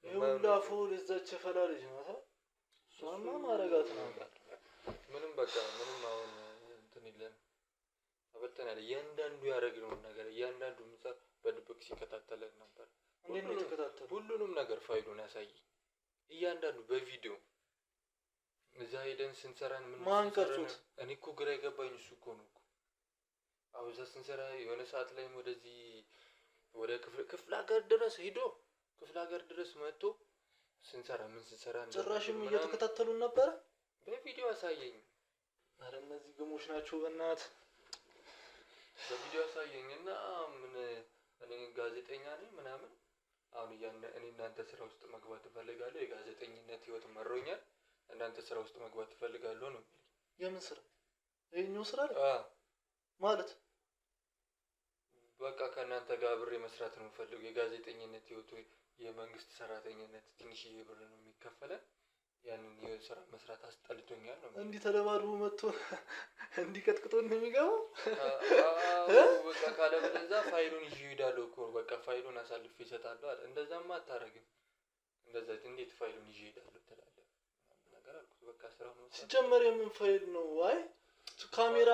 ይኸውልህ ለዛች ፈላ ልጅ ነው እሷማ ማረጋት ነው። ምንም በቃ ምንም አሁን እንትን የለም ተበልተናል። እያንዳንዱ ያደረግነውን ነገር እያንዳንዱ ምሳሌ በድብቅ ሲከታተለን ነበር። እንዴት ነው የተከታተለው? ሁሉንም ነገር ፋይሉን ያሳየኝ እያንዳንዱ በቪዲዮ እዛ ሄደን ስንሰራን ምን ማን ቀርጾት? እኔ እኮ ግራ የገባኝ እሱ እኮ ነው እኮ አሁን እዛ ስንሰራ የሆነ ሰዓት ላይም ወደዚህ ወደ ክፍለ ሀገር ድረስ ሄዶ ክፍለ ሀገር ድረስ መጥቶ ስንሰራ ምን ስንሰራ ጭራሽም እየተከታተሉን ነበረ። በቪዲዮ አሳየኝ። አረ እነዚህ ግሞች ናቸው በእናትህ። በቪዲዮ አሳየኝና ምን እኔ ጋዜጠኛ ነኝ ምናምን አሁን እኔ እናንተ ስራ ውስጥ መግባት እፈልጋለሁ፣ የጋዜጠኝነት ህይወት መሮኛል፣ እናንተ ስራ ውስጥ መግባት እፈልጋለሁ ነው የሚል። የምን ስራ? ይሄኛው ስራ ላይ ማለት በቃ ከእናንተ ጋር ብሬ መስራት ነው የምፈልገው። የጋዜጠኝነት ህይወቱ የመንግስት ሰራተኝነት ትንሽዬ ብር ነው የሚከፈለን። ያንን የስራ መስራት አስጠልቶኛል ነው። እንዲህ ተደባድቦ መጥቶ እንዲህ ቀጥቅጦ ነው የሚገባው። በቃ ካለበለዚያ ፋይሉን ይዤ እሄዳለሁ እኮ በቃ ፋይሉን አሳልፌ እሰጣለሁ አለ። እንደዛማ አታረግም። እንደዛ እንዴት ፋይሉን ይዤ እሄዳለሁ ትላለህ? ነገር አልኩት። በቃ ስራው ነው ሲጀመር የምን ፋይል ነው? አይ ካሜራ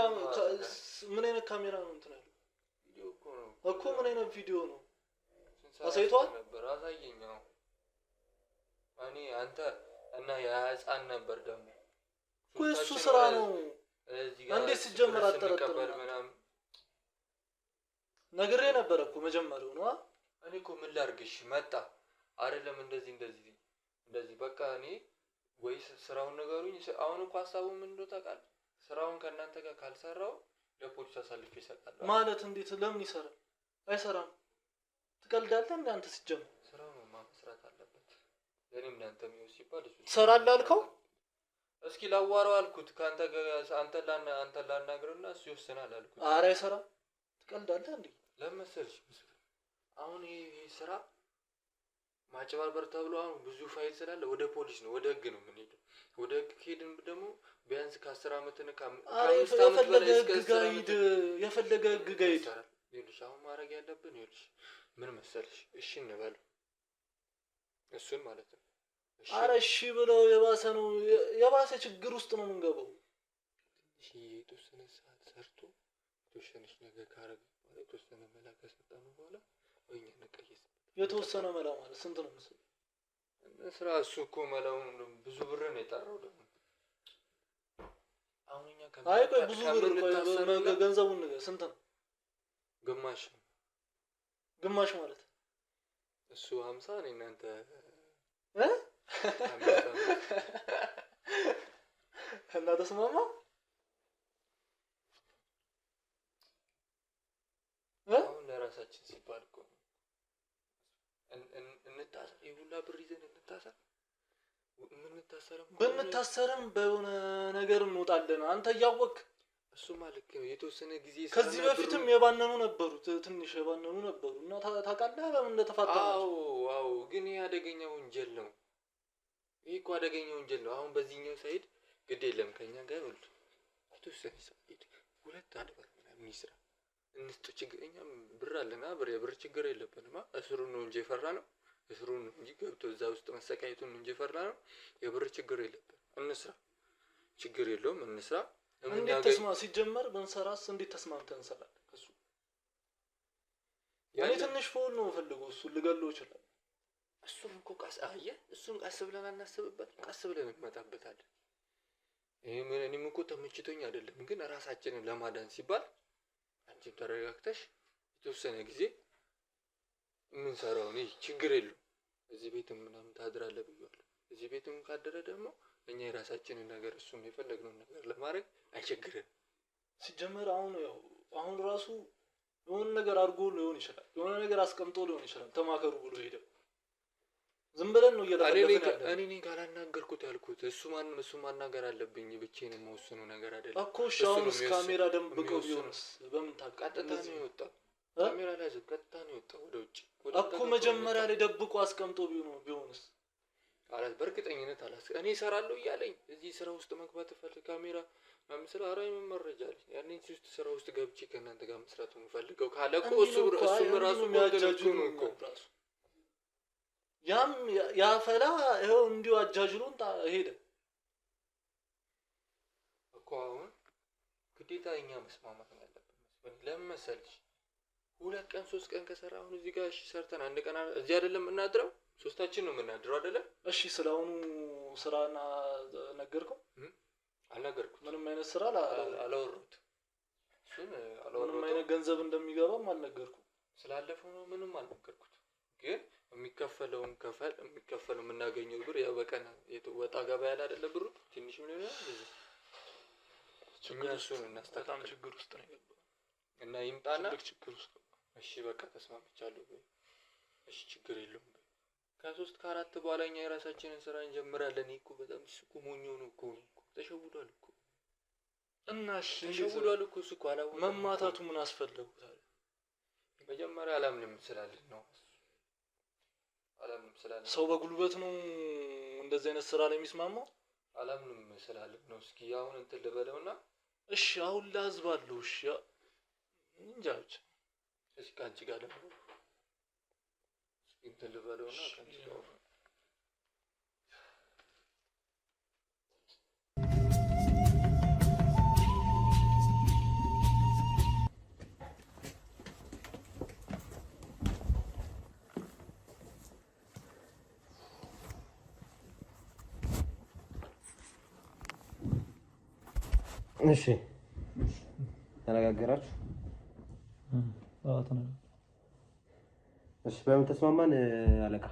ምን አይነት ካሜራ ነው እንትን ያለው? ቪዲዮ እኮ ነው እኮ ምን አይነት ቪዲዮ ነው? አሳይቷል ነበር አሳየኝ። እኔ አንተ እና የህፃን ነበር ደግሞ እኮ እሱ ስራ ነው። እንዴት ሲጀመር አጠረጥረው ነግሬ ነበር እኮ መጀመሪያው ነው። እኔ እኮ ምን ላድርግሽ መጣ አይደለም እንደዚህ በቃ እኔ ወይስ ስራውን ነገሩኝ። አሁን እኮ ሀሳቡ ምን እንደው ታውቃለህ? ስራውን ከእናንተ ጋር ካልሰራው ለፖሊስ አሳልፌ እሰጣለሁ ማለት። እንዴት ለምን ይሰራል? አይሰራም። ትቀልዳለህ እንዴ አንተ? ሲጀመር ስራው ነው መስራት አለበት። ለኔም እናንተም ይወስ ሲባል እሱ ትሰራለህ አልከው። እስኪ ላዋራው አልኩት። አንተ ላናግርና እሱ ይወስናል አልኩት። ኧረ አይሰራም። ትቀልዳለህ እንዴ? ለመሰልሽ አሁን ይሄ ስራ ማጭበርበር ተብሎ አሁን ብዙ ፋይል ስላለ ወደ ፖሊስ ነው ወደ ህግ ነው የምንሄደው። ወደ ህግ ከሄድን ደግሞ ቢያንስ ከ10 ዓመት እና ከ5 ዓመት በላይ የፈለገ ህግ ጋር ይሰራል። ይኸውልሽ አሁን ማድረግ ያለብን ይኸውልሽ ምን መሰልሽ፣ እሺ እንበለው እሱን ማለት ነው። ኧረ እሺ ብለው የባሰ ችግር ውስጥ ነው የምንገባው። እሺ የተወሰነ ሰዓት ሰርቶ የተወሰነች ነገር ካረገ የተወሰነ መላ ከሰጠን በኋላ ወይኛ ነቀየስ የተወሰነ መላ ማለት ስንት ነው መሰለኝ? ስራ እሱ እኮ መላውን ብዙ ብር ነው የጠራው ደግሞ። አሁን እኛ አይ ቆይ ብዙ ብር ገንዘቡን ነገር ስንት ነው? ግማሽ ማለት እሱ 50 ነው እናንተ እና ተስማማ አሁን ለራሳችን ሲባል እኮ እንታሰር ይሁላ ብር ይዘን ብንታሰርም በሆነ ነገር እንወጣለን። አንተ እያወቅህ እሱማ ልክ ነው። የተወሰነ ጊዜ ከዚህ በፊትም የባነኑ ነበሩ፣ ትንሽ የባነኑ ነበሩ እና ታውቃለህ ለምን እንደተፋታው? አዎ ግን ይሄ አደገኛ ወንጀል ነው። ይሄ እኮ አደገኛ ወንጀል ነው። አሁን በዚህኛው ሳይድ ግድ የለም ከኛ ጋር ወልድ የተወሰነ ሳይድ ሁለት አድበር ምናምን ይስራ እንስጥ ችግር እኛም ብር አለና የብር ችግር የለብንም። እስሩን ነው እንጂ የፈራ ነው እስሩን ነው እንጂ ገብቶ እዛ ውስጥ መሰቃየቱን ነው እንጂ የፈራ ነው። የብር ችግር የለብንም። እንስራ ችግር የለውም እንስራ። እንዴት ሲጀመር ብንሰራስ እንዴት ተስማምተን እንሰራለን? ከሱ ያኔ ትንሽ ፎል ነው ፈልገው እሱ ልገለው ይችላል። እሱን እኮ እሱን ቀስ ብለን አናስብበት፣ ቀስ ብለን እንመጣበታለን። እኔም እኮ ተመችቶኝ አይደለም፣ ግን ራሳችንን ለማዳን ሲባል አንቺም ተረጋግተሽ የተወሰነ ጊዜ የምንሰራው ችግር የለውም። እዚህ ቤትም ምናምን ታድራለህ ብያለሁ። እዚህ ቤትም ካደረ ደግሞ እኛ የራሳችንን ነገር እሱም የፈለግነውን ነገር ለማድረግ አይቸግረን። ሲጀመር አሁን ራሱ የሆነ ነገር አድርጎ ሊሆን ይችላል፣ የሆነ ነገር አስቀምጦ ሊሆን ይችላል። ተማከሩ ብሎ ሄደው ዝም ብለን ነው እየተፈለፈን ያለው። እኔ ካላናገርኩት ያልኩት እሱ ማናገር አለብኝ። ብቻዬን የምወስነው ነገር አይደለም እኮ። አሁንስ ካሜራ ደብቀው ቢሆንስ በምን ታውቃለህ? ቀጥታ ነው የወጣው ካሜራ ላይ ቀጥታ ነው የወጣው ወደ ውጭ እኮ። መጀመሪያ ላይ ደብቆ አስቀምጦ ቢሆንስ አላት። በእርግጠኝነት እኔ እሰራለሁ እያለኝ እዚህ ስራ ውስጥ መግባት ፈልግ ካሜራ ማምሰል አራይ መረጃ አለኝ። ያኔ እዚህ ውስጥ ስራ ውስጥ ገብቼ ከእናንተ ጋር መስራት የምፈልገው ካለ እኮ እሱም ራሱ የሚያጃጁ ነው እኮ ያም ያፈላ ይሄው እንዲሁ አጃጅሉን ሄደ እኮ። አሁን ግዴታ እኛ መስማማት ነው ያለብን። ለምን መሰልሽ 2 ቀን 3 ቀን ከሰራ አሁን እዚህ ጋር እሺ ሰርተን አንድ ቀን እዚህ አይደለም የምናድረው፣ ሶስታችን ነው የምናድረው አይደለም? እሺ ስለአሁኑ ስራና ነገርከው? አልነገርኩት። ምንም አይነት ስራ አላወራሁት። እሱን አላወራሁት። ምንም አይነት ገንዘብ እንደሚገባም አልነገርኩም። ስላለፈው ነው ምንም አልነገርኩት። ግን የሚከፈለው የምናገኘው ብር ያው በቀን ወጣ ገባ ያለ አይደለ? ብሩ ትንሽ ምን ይሆናል? እኛ እሱን እናስተካክል። ችግር ውስጥ ነው የገባው እና ይምጣና ችግር ውስጥ እሺ በቃ ተስማምቻለሁ። እሺ ችግር የለውም። ከ3 ከ4 በኋላ እኛ የራሳችንን ስራ እንጀምራለን። እኮ በጣም እኮ ሞኞ ነው እኮ ተሸውዷል እኮ። እና እሺ ተሸውዷል እኮ እሱ እኮ አላወቀም። መማታቱ ምን አስፈለገው ታዲያ? መጀመሪያ አላምንም ስላልን ነው። አላምንም ስላልን ሰው በጉልበት ነው እንደዚህ አይነት ስራ ላይ የሚስማማው? አላምንም ስላልን ነው። እስኪ አሁን እንትን ልበለውና እሺ አሁን ላዝባለሁ። እሺ እንጃች እስኪ ካንቺ ጋር ደግሞ እንትን ልበለውና ካንቺ ጋር እሺ ተነጋገራችሁ? ተነጋገርን። እሺ በምን ተስማማን አለቃ?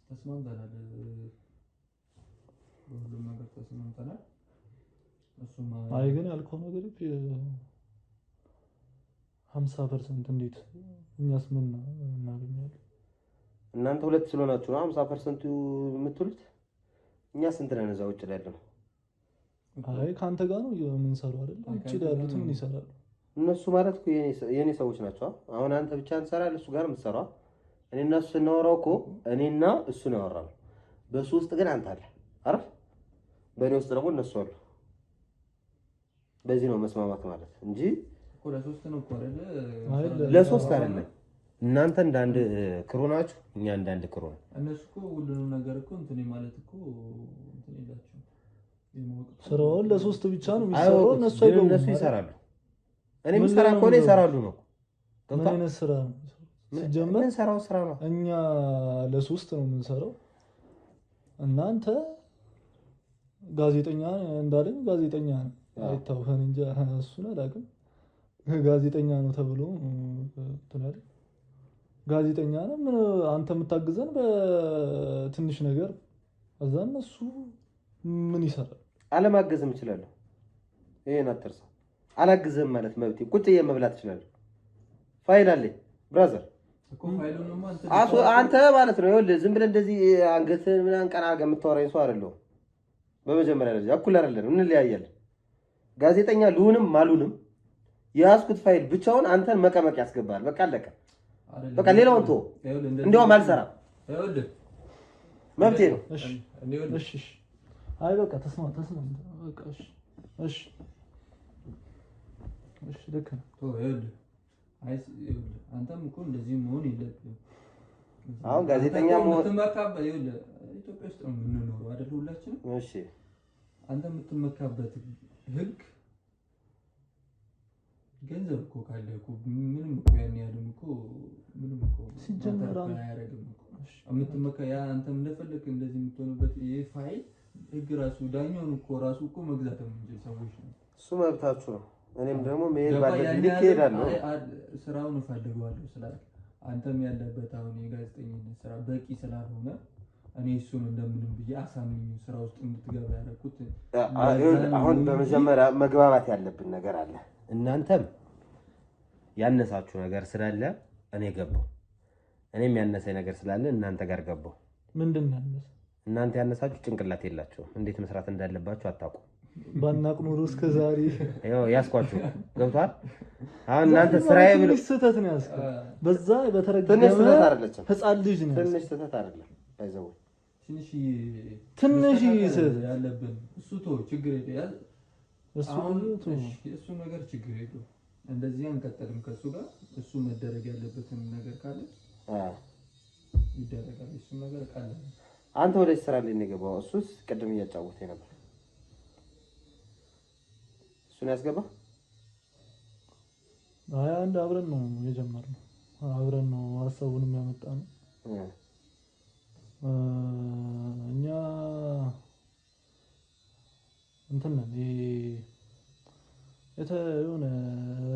ተስማምተናል። በሁሉም ነገር ተስማምተናል። እሱማ አይ ግን ያልከው ነገር 50% እንዴት እኛስ ምን እናገኛለን? እናንተ 2 ስለሆናችሁ ነው 50% የምትሉት። እኛ ስንት ነን እዛ ውጭ ላይ ያለነው? አይ ካንተ ጋር ነው የምንሰራው አይደል? ውጭ ላይ ያሉት ምን ይሰራሉ? እነሱ ማለት እኮ የኔ ሰዎች ናቸው። አሁን አንተ ብቻ እንሰራለን እሱ ጋር የምትሰራው እኔ እና እሱ እናወራው እኮ እኔና እሱ ነው ያወራነው። በሱ ውስጥ ግን አንተ አለ አይደል? በእኔ ውስጥ ደግሞ እነሱ አሉ። በዚህ ነው መስማማት ማለት እንጂ ለሶስት ነው እኮ አይደል? ለሶስት አይደለም። እናንተ እንደ አንድ ክሩ ናችሁ፣ እኛ እንደ አንድ ክሩ ነው። እነሱ እኮ ሁሉንም ነገር እኮ እንትን ማለት እኮ እንትን ይላችሁ ስራውን ለሶስት ብቻ ነው የሚሰራው። እነሱ አይገቡም። እነሱ ይሰራሉ። እኔ ምሰራ እኮ ነው ይሰራሉ ነው። ምን አይነት ስራ ነው ሲጀመር? እንሰራው ስራ ነው። እኛ ለሶስት ነው የምንሰራው። እናንተ ጋዜጠኛ እንዳለኝ ጋዜጠኛ ነው አይታወህን እንጂ እሱን አላውቅም። ጋዜጠኛ ነው ተብሎ ተናለ ጋዜጠኛ ነው። ምን አንተ የምታግዘን በትንሽ ነገር እዛ እነሱ ምን ይሰራል? አለማገዝም እችላለሁ። ይሄን አትርሳ። አላግዝም ማለት መብቴ። ቁጭ መብላት እችላለሁ። ፋይል አለኝ ብራዘር እኮ ፋይሉንማ አንተ ማለት ነው። ይኸውልህ ዝም ብለህ እንደዚህ አንገትህን ምናምን ቀና አድርገህ የምታወራኝ ሰው አይደለሁም። በመጀመሪያ ደረጃ እኩል አይደለም፣ እንለያያለን። ጋዜጠኛ ልሁንም ማሉንም የያዝኩት ፋይል ብቻውን አንተን መቀመቅ ያስገባል። በቃ አለቀ። በቃ ሌላውን ተው። እንደውም አልሰራም። ይኸውልህ መብቴ ነው። እሺ እሺ እሺ። አይ በቃ ተስማ በቃ እሺ እሺ እሺ። ልክ ነው። ይኸውልህ አንተም እኮ እንደዚህ መሆን የለብህም። አሁን ጋዜጠኛ መሆን የምትመካበት ይኸውልህ ኢትዮጵያ ውስጥ ነው የምንኖረው አይደል ሁላችንም። እሺ አንተ የምትመካበት ህግ ገንዘብ እኮ ካለ እኮ ምንም እኮ ያን ያህልም እኮ ምንም እኮ ሲጀመር አያደርግም እኮ የምትመካ ያ አንተም እንደፈለክ እንደዚህ የምትሆንበት ይሄ ፋይል ህግ ራሱ ዳኛውን እኮ ራሱ እኮ መግዛት የምንችል ሰዎች ነው። እሱ መብታችሁ ነው። እኔም ደግሞ መሄድ ባለብኝ ልክ እሄዳለሁ። ስራውን እፈልገዋለሁ ስላልክ አንተም ያለበት አሁን የጋዜጠኝነት ስራ በቂ ስላልሆነ እኔ እሱን እንደምንም ብዬ አሳምኜ ስራ ውስጥ እንድትገባ ያደረኩት። አሁን በመጀመሪያ መግባባት ያለብን ነገር አለ። እናንተም ያነሳችሁ ነገር ስላለ እኔ ገባሁ፣ እኔም ያነሰኝ ነገር ስላለ እናንተ ጋር ገባሁ። ምንድን ነው ያነሰ? እናንተ ያነሳችሁ ጭንቅላት የላችሁም። እንዴት መስራት እንዳለባችሁ አታውቁም። ባናቅ ኖሮ እስከዛሬ ያስኳችሁ ገብቷል። አሁን እናንተ ስራዬ ብሎ ስህተት ነው ያስከው። በዛ በተረገመ ትንሽ ስህተት አይደለችም። ህፃን ልጅ ነው። ትንሽ ስህተት አይደለም ባይዘው ትንሽ ያለብን እሱ ተው ችግር የለም። እሱ ነገር ችግር የለውም። እንደዚህ አንቀጥልም ከሱ ጋር። እሱ መደረግ ያለበትን ነገር ካለ ይደረጋል። እሱ ነገር ቃል አንተ ወደዚህ ስራ ላይ ነው የገባው። እሱስ ቅድም እያጫወተኝ ነበር። እሱን ያስገባ አንድ አብረን ነው የጀመርነው። አብረን ነው ሀሳቡንም ያመጣነው። እኛ እንትን ነን የሆነ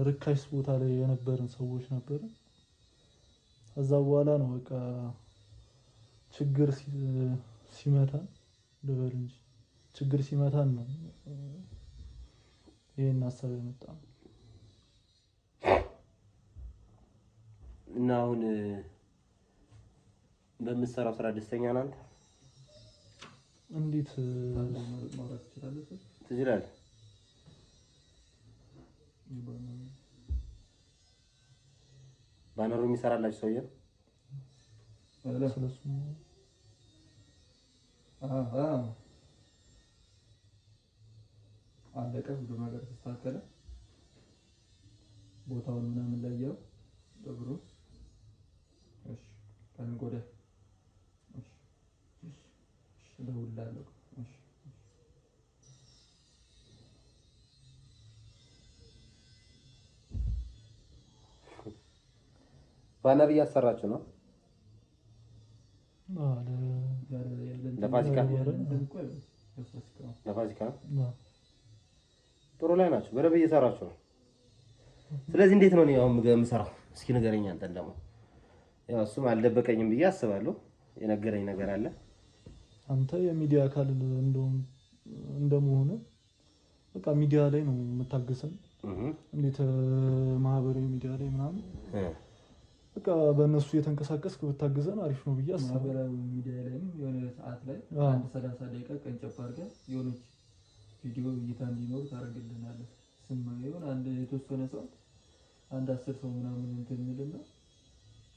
ርካሽ ቦታ ላይ የነበርን ሰዎች ነበርን። ከዛ በኋላ ነው በቃ ችግር ሲመታን ልበል እንጂ ችግር ሲመታን ነው ይሄን ሀሳብ ያመጣነው። እና አሁን በምትሰራው ስራ ደስተኛ ነህ አንተ? እንዴት ማውራት ትችላለህ? ትችላለህ? ባነሩ የሚሰራላችሁ ሰውዬ ነው? ስለሱ አለቀ። ሁሉ ነገር ተስተካከለ። ቦታውን ምናምን ለየው ጥሩ። እሺ ከነገ ወዲያ እሺ እደውልልሃለሁ። እሺ ባነር እያሰራችሁ ነው? ለፋሲካ ጥሩ ላይ ናችሁ። በደንብ እየሰራችሁ ነው። ስለዚህ እንዴት ነው ያው የምሰራው? እስኪ ንገረኝ። አንተን ደግሞ ያው እሱም አልደበቀኝም ብዬ አስባለሁ። የነገረኝ ነገር አለ። አንተ የሚዲያ አካል እንደመሆነ በቃ ሚዲያ ላይ ነው የምታገሰን። እንዴት ማህበራዊ ሚዲያ ላይ ምናምን በቃ በእነሱ የተንቀሳቀስክ ብታገዘን አሪፍ ነው ብዬ አስባለሁ። ማህበራዊ ሚዲያ ላይም የሆነ ሰዓት ላይ አንድ 30 ደቂቃ ቀንጨብ አድርገን የሆነች ቪዲዮ እይታ እንዲኖር ታደርግልናለህ። ስም ይሁን አንድ የተወሰነ ሰው አንድ 10 ሰው ምናምን እንትን እንልና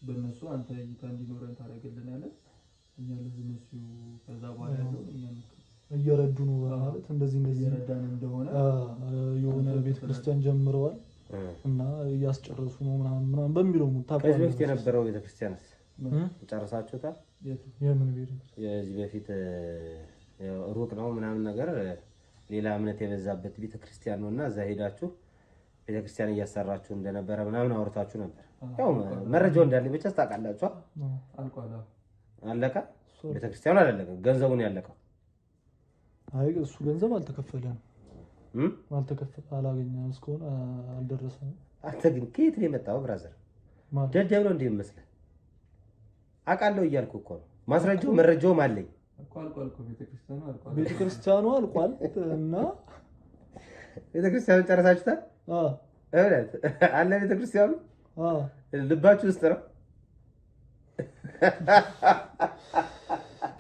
በእነሱ አንተ እይታ እንዲኖረን ታደርግልናለህ። እኛ ለእነሱ ከዛ በኋላ ያለው እኛ እየረዱ ነው ማለት እንደዚህ እየረዳን እንደሆነ የሆነ ቤተክርስቲያን ጀምረዋል እና እያስጨረሱ ነው ምናምን በሚለው ከዚህ በፊት የነበረው ቤተክርስቲያንስ ጨርሳችሁታል? የምን ቤተክርስቲያን? የዚህ በፊት ሩቅ ነው ምናምን ነገር ሌላ እምነት የበዛበት ቤተክርስቲያን ነውና እዛ ሄዳችሁ ቤተክርስቲያን እያሰራችሁ እንደነበረ ምናምን አውርታችሁ ነበር። ያው መረጃው እንዳለ ብቻ ታውቃላችሁ። አለቀ። ቤተክርስቲያኑ አላለቀም፣ ገንዘቡን ያለቀው። አይ እሱ ገንዘብ አልተከፈለም። አላገኘም፣ እስካሁን አልደረሰም። አንተ ግን ከየት ነው የመጣው ብራዘር? ደደብ ነው እንዴ ይመስልህ? አውቃለሁ እያልኩ እኮ ነው። ማስረጃው መረጃውም አለኝ እኮ። አልቋል እኮ ቤተክርስቲያኑ አልቋል እና ቤተክርስቲያኑን ጨረሳችሁታል? አለ ቤተክርስቲያኑ ልባችሁ ውስጥ ነው።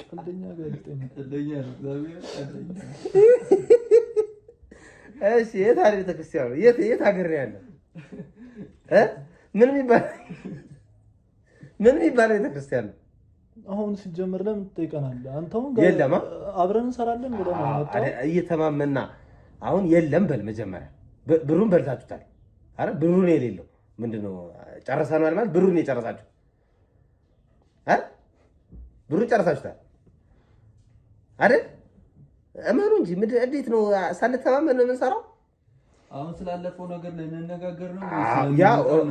ቀልደኛ ጋዜጠኛ እሺ፣ የት አለ ቤተክርስቲያኑ? የት ሀገር ነው ያለው? ምን የሚባለው ቤተክርስቲያን ነው? አሁን ሲጀምር ለምን ትጠይቀናለህ? አንተው የለም አብረን እንሰራለን ብለህ ነው መጣው። እየተማመና አሁን የለም በል። መጀመሪያ ብሩን በልታችሁታል። አረ ብሩን የሌለው ምንድነው? ጨርሰናል ማለት ብሩን የጨረሳችሁ ብሩን ጨርሳችሁታል አይደል? እመኑ እንጂ እንዴት ነው ሳንተማመን ነው የምንሰራው? አሁን ስላለፈው ነገር ልንነጋገር ነው። ያ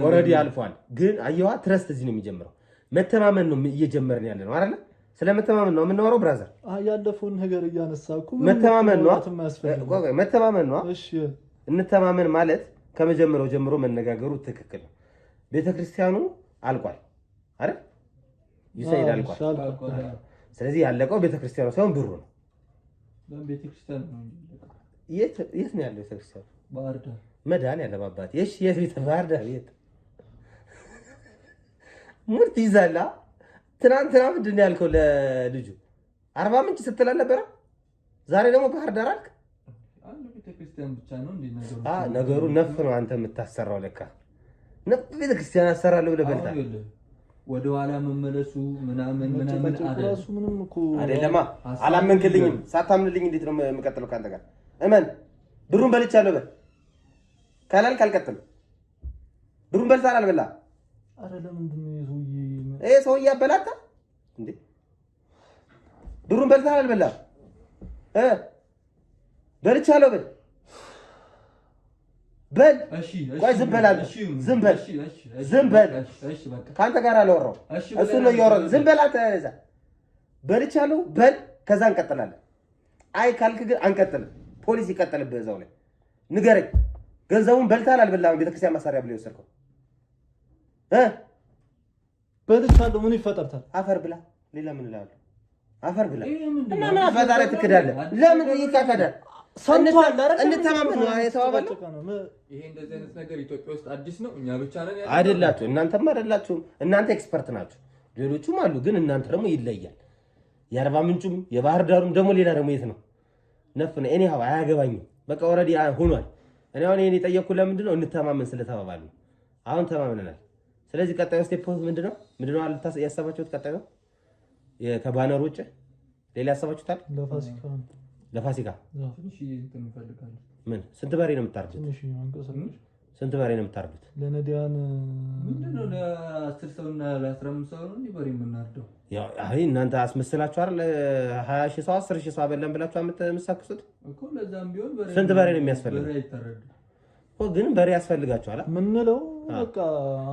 ኦልሬዲ አልፏል። ግን አየዋ ትረስት እዚህ ነው የሚጀምረው። መተማመን ነው እየጀመርን ያለ ነው አይደል? ስለመተማመን ነው የምናወራው ብራዘር። ያለፈውን ነገር እያነሳኩ መተማመን ነው። መተማመን ነው። እሺ እንተማመን ማለት ከመጀመሪያው ጀምሮ መነጋገሩ ትክክል ነው። ቤተክርስቲያኑ አልቋል አይደል? ይሰይድ አልቋል። ስለዚህ ያለቀው ቤተክርስቲያኑ ሳይሆን ብሩ ነው። ቤተክርስቲያኑ ነው። የት ነው ያለው ቤተክርስቲያኑ? ባህር ዳር መድኃኒዓለም አባቴ። እሺ የት ቤተ ባህር ዳር የት ሙርት ይዛላ? ትናንትና ምንድን ነው ያልከው ለልጁ? አርባ ምንጭ ስትል አልነበረ? ዛሬ ደግሞ ባህር ዳር አልክ። አንድ ቤተክርስቲያን ብቻ ነው እንዴ ነገሩ? ነገሩ ነፍ ነው አንተ የምታሰራው። ለካ ነፍ ቤተክርስቲያን አሰራለሁ ብለህ በልታ ወደ ኋላ መመለሱ ምናምን ራሱ ምንም እኮ አይደለማ። አላመንክልኝም። ሳታምንልኝ እንዴት ነው የምቀጥለው ካንተ ጋር? እመን። ብሩን በልቻለሁ በል። ካላልክ አልቀጥልም። ብሩን በልተሃል አልበላህ? አረ ለምንድን ነው ሰውዬ አበላታ እንዴ? ብሩን በልተሃል አልበላህ? በልቻለሁ በል በል። ቆይ ዝም በል አንተ። ዝም በል ከአንተ ጋር አላወራሁም። እሱን ነው እያወራሁ። ዝም በል አንተ። እዛ በልቻለሁ በል። ከዛ እንቀጥላለን። አይ ካልክ ግን አንቀጥልም። ፖሊስ ይቀጥልብህ እዛው ላይ። ንገረኝ፣ ገንዘቡን በልተሃል አልበላህም? ቤተክርስቲያን መሳሪያ ብለህ የወሰድከው በልቻለሁ። ምን ይፈጠርታል? አፈር ብላ። ሌላ ምን እላለሁ? አፈር ብላ እና ምን አፈጣሪ ትክዳለህ? ለምን ይካካዳል? ሰንቷል አይደል? እንተማመን ነው የተባባለው። ይሄ እንደዚህ አይነት ነገር ኢትዮጵያ ውስጥ አዲስ ነው። እኛ ብቻ ነን ያለው አይደላችሁ? እናንተም አይደላችሁም። እናንተ ኤክስፐርት ናችሁ፣ ሌሎቹም አሉ። ግን እናንተ ደግሞ ይለያል። የአርባ ምንጩም የባህር ዳሩም ደግሞ ሌላ ደግሞ የት ነው ነፍ ነው። እኔ አያገባኝም። በቃ ኦልሬዲ ሆኗል። እኔ አሁን ይሄን የጠየቅኩት ለምንድን ነው? እንተማመን ስለተባባል ነው። አሁን ተማምነናል። ስለዚህ ቀጣዩ ስቴፕ ምንድነው? ያሰባችሁት? ቀጣዩ ከባነር ውጭ ሌላ ያሰባችሁታል? ለፋሲካ ምን ስንት በሬ ነው የምታርዱት? ስንት በሬ ነው የምታርዱት? ለነዲያን ምንድነው ለ10 ሰውና ለ15 ሰው ነው እንዴ በሬ የምናርደው? ያው አይ እናንተ አስመስላችሁ አይደል 20,000 ሰው 10,000 ሰው አበላን ብላችሁ የምትሳክሱት እኮ። ለዛም ቢሆን በሬ ስንት በሬ ነው የሚያስፈልገው? በሬ ይታረድ እኮ ግን በሬ ያስፈልጋችኋል ምንለው። በቃ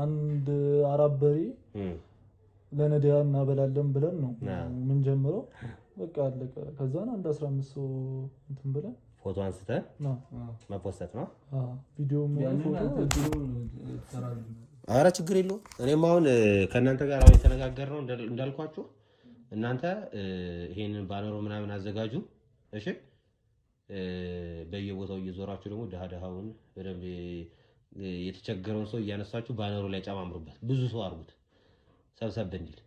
አንድ አራት በሬ ለነዲያን እናበላለን ብለን ነው ምን ጀምረው። በቃ አለቀ። ከዛን አንድ 15 ሰው እንትን ብለን ፎቶ አንስተን መፖስት ነው። ቪዲዮ ኧረ ችግር የለውም። እኔም አሁን ከእናንተ ጋር አሁን የተነጋገርነው እንዳልኳችሁ እናንተ ይሄንን ባነሩ ምናምን አዘጋጁ። እሺ በየቦታው እየዞራችሁ ደግሞ ደሃውን በደንብ የተቸገረውን ሰው እያነሳችሁ ባነሩ ላይ ጨማምሩበት። ብዙ ሰው አድርጉት ሰብሰብ እንዲል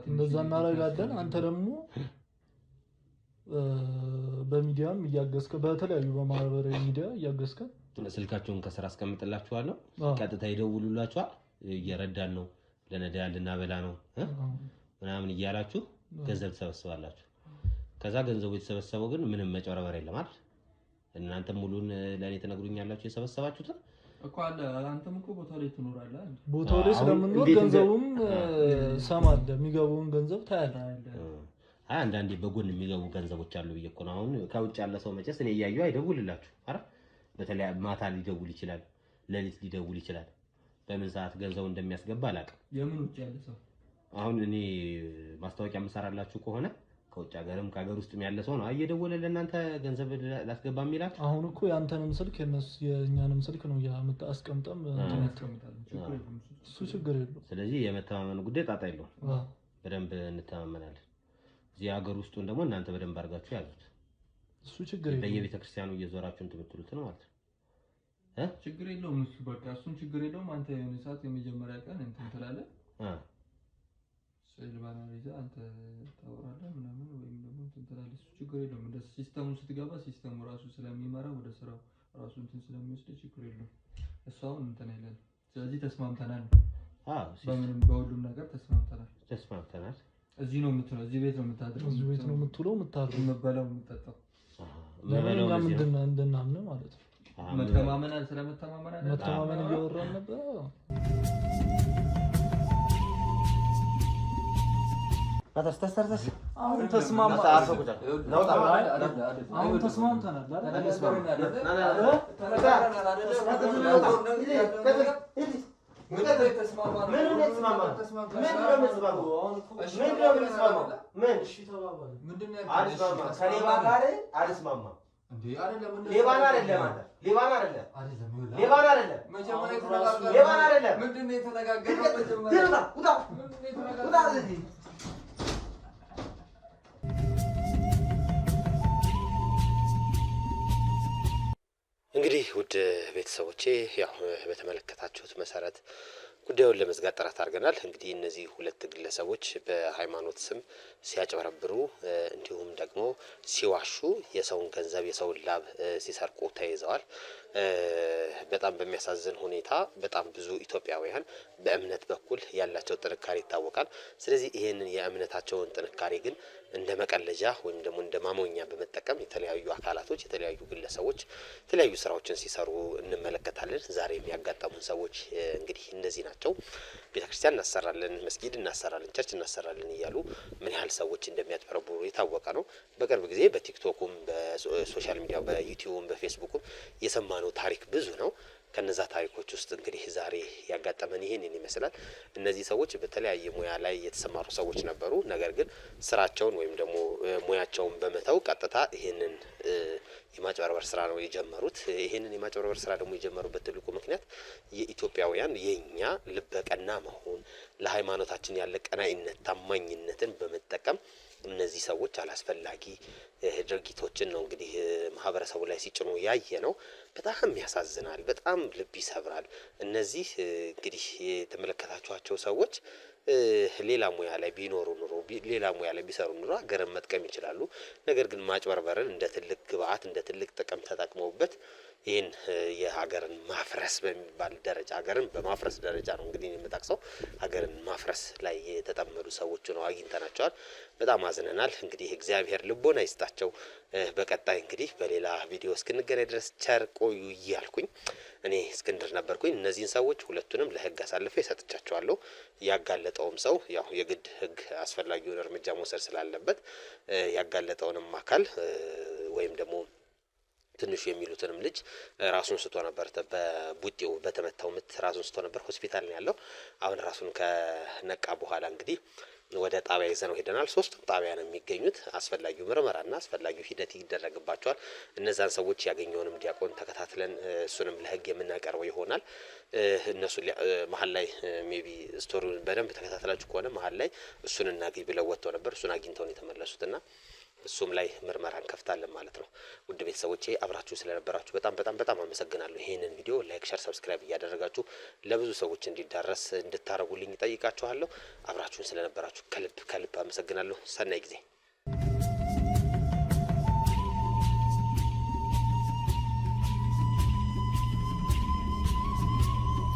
እንደዛ እናደርጋለን። አንተ ደግሞ በሚዲያም እያገዝከ በተለያዩ በማህበራዊ ሚዲያ እያገዝከ ስልካቸውን ከስራ አስቀምጥላችኋለሁ ቀጥታ ይደውሉላችኋል እየረዳን ነው ለነዳያን ልናበላ ነው ምናምን እያላችሁ ገንዘብ ተሰበስባላችሁ ከዛ ገንዘቡ የተሰበሰበው ግን ምንም መጨረበር የለም አይደል እናንተ ሙሉን ለኔ ተነግሩኛላችሁ የሰበሰባችሁት እኮ አለ አንተም እኮ ቦታው ላይ ትኖራለህ ቦታው ላይ ስለምንኖር ገንዘቡም ሰማለ የሚገቡን ገንዘብ ታያለህ አንዳንዴ በጎን የሚገቡ ገንዘቦች አሉ ብዬ እኮ ነው አሁን ከውጭ ያለ ሰው መጨስ እኔ ያያዩ አይደውልላችሁ አይደል በተለይ ማታ ሊደውል ይችላል ለሊት ሊደውል ይችላል በምን ሰዓት ገንዘቡ እንደሚያስገባ አላውቅም የምን ውጭ ያለ ሰው አሁን እኔ ማስታወቂያ መሰራላችሁ ከሆነ ከውጭ ሀገርም ከሀገር ውስጥም ያለ ሰው ነው እየደወለ ለእናንተ ገንዘብ ላስገባ የሚላችሁ አሁን እኮ ያንተንም ስልክ የኛንም ስልክ ነው ያስቀምጠም እሱ ችግር የለውም ስለዚህ የመተማመን ጉዳይ ጣጣ የለውም በደንብ እንተማመናለን እዚህ ሀገር ውስጡን ደግሞ እናንተ በደንብ አድርጋችሁ ያዙት እሱ ችግር የለውም በየቤተ ክርስቲያኑ እየዞራችሁ እንትምትሉት ነው ማለት ነው ችግር የለውም እሱ በቃ እሱን ችግር የለውም አንተ የሆነ ሰዓት የመጀመሪያ ቀን እንትን ትላለህ ስልባና ሪዛ አንተ ታወራለህ ምናምን ወይም ደግሞ እንትን ትላለህ እሱ ችግር የለውም እንደ ሲስተሙ ስትገባ ሲስተሙ ራሱ ስለሚመራ ወደ ስራው ራሱ እንትን ስለሚወስድ ችግር የለውም እሱ አሁን እንትን አይደለም ስለዚህ ተስማምተናል በምንም በሁሉም ነገር ተስማምተናል እዚህ ነው የምትለው እዚህ ቤት ነው የምታድረው እዚህ ቤት ነው የምትውለው የምታድረው የምትበላው የምትጠጣው ለምን እንደናምን ማለት ነው መተማመን ስለመተማመን እያወራን ነበር አታስተስተርተስ አሁን ተስማምተናል እንግዲህ ውድ ቤተሰቦቼ ያው በተመለከታችሁት መሰረት ጉዳዩን ለመዝጋት ጥረት አድርገናል እንግዲህ እነዚህ ሁለት ግለሰቦች በሃይማኖት ስም ሲያጭበረብሩ እንዲሁም ደግሞ ሲዋሹ የሰውን ገንዘብ የሰውን ላብ ሲሰርቁ ተይዘዋል በጣም በሚያሳዝን ሁኔታ በጣም ብዙ ኢትዮጵያውያን በእምነት በኩል ያላቸው ጥንካሬ ይታወቃል ስለዚህ ይሄንን የእምነታቸውን ጥንካሬ ግን እንደ መቀለጃ ወይም ደግሞ እንደ ማሞኛ በመጠቀም የተለያዩ አካላቶች የተለያዩ ግለሰቦች የተለያዩ ስራዎችን ሲሰሩ እንመለከታለን ዛሬ የሚያጋጥሙን ሰዎች እንግዲህ እነዚህ ናቸው ቤተክርስቲያን እናሰራለን መስጊድ እናሰራለን ቸርች እናሰራለን እያሉ ምን ያህል ሰዎች እንደሚያጭበረብሩ የታወቀ ነው በቅርብ ጊዜ በቲክቶኩም በሶሻል ሚዲያው በዩቲዩብም በፌስቡክም የሰማነው ታሪክ ብዙ ነው ከነዛ ታሪኮች ውስጥ እንግዲህ ዛሬ ያጋጠመን ይሄንን ይመስላል እነዚህ ሰዎች በተለያየ ሙያ ላይ የተሰማሩ ሰዎች ነበሩ ነገር ግን ስራቸውን ወይም ደግሞ ሙያቸውን በመተው ቀጥታ ይሄንን የማጭበርበር ስራ ነው የጀመሩት ይሄንን የማጭበርበር ስራ ደግሞ የጀመሩበት ትልቁ ምክንያት የኢትዮጵያውያን የኛ ልበቀና መሆን ለሃይማኖታችን ያለ ቀናኢነት ታማኝነትን በመጠቀም እነዚህ ሰዎች አላስፈላጊ ድርጊቶችን ነው እንግዲህ ማህበረሰቡ ላይ ሲጭኑ ያየ ነው በጣም ያሳዝናል በጣም ልብ ይሰብራል እነዚህ እንግዲህ የተመለከታችኋቸው ሰዎች ሌላ ሙያ ላይ ቢኖሩ ኑሮ ሌላ ሙያ ላይ ቢሰሩ ኑሮ ሀገርን መጥቀም ይችላሉ ነገር ግን ማጭበርበርን እንደ ትልቅ ግብአት እንደ ትልቅ ጥቅም ተጠቅመውበት ይሄን የሀገርን ማፍረስ በሚባል ደረጃ ሀገርን በማፍረስ ደረጃ ነው እንግዲህ የምጠቅሰው ሀገርን ማፍረስ ላይ የተጠመዱ ሰዎች ነው አግኝተናቸዋል በጣም አዝነናል እንግዲህ እግዚአብሔር ልቦና ይስጣቸው በቀጣይ እንግዲህ በሌላ ቪዲዮ እስክንገናኝ ድረስ ቸር ቆዩ እያልኩኝ እኔ እስክንድር ነበርኩኝ እነዚህን ሰዎች ሁለቱንም ለህግ አሳልፌ ሰጥቻቸዋለሁ ያጋለጠውም ሰው ያው የግድ ህግ አስፈላጊውን እርምጃ መውሰድ ስላለበት ያጋለጠውንም አካል ወይም ደግሞ ትንሹ የሚሉትንም ልጅ ራሱን ስቶ ነበር በቡጤው በተመታው ምት ራሱን ስቶ ነበር ሆስፒታል ነው ያለው አሁን ራሱን ከነቃ በኋላ እንግዲህ ወደ ጣቢያ ይዘነው ሄደናል ሶስቱም ጣቢያ ነው የሚገኙት አስፈላጊው ምርመራና አስፈላጊው ሂደት ይደረግባቸዋል እነዛን ሰዎች ያገኘውንም ዲያቆን ተከታትለን እሱንም ለህግ የምናቀርበው ይሆናል እነሱ መሀል ላይ ሜቢ ስቶሪውን በደንብ ተከታትላችሁ ከሆነ መሀል ላይ እሱን እናገኝ ብለው ወጥተው ነበር እሱን አግኝተው ነው የተመለሱትና እሱም ላይ ምርመራ እንከፍታለን ማለት ነው ውድ ቤተሰቦቼ አብራችሁ ስለነበራችሁ በጣም አመሰግናለሁ ይሄንን ቪዲዮ ላይክ ሼር ሰብስክራይብ እያደረጋችሁ ለብዙ ሰዎች እንዲዳረስ እንድታረጉልኝ ጠይቃችኋለሁ አብራችሁን ስለነበራችሁ ከልብ አመሰግናለሁ ሰናይ ጊዜ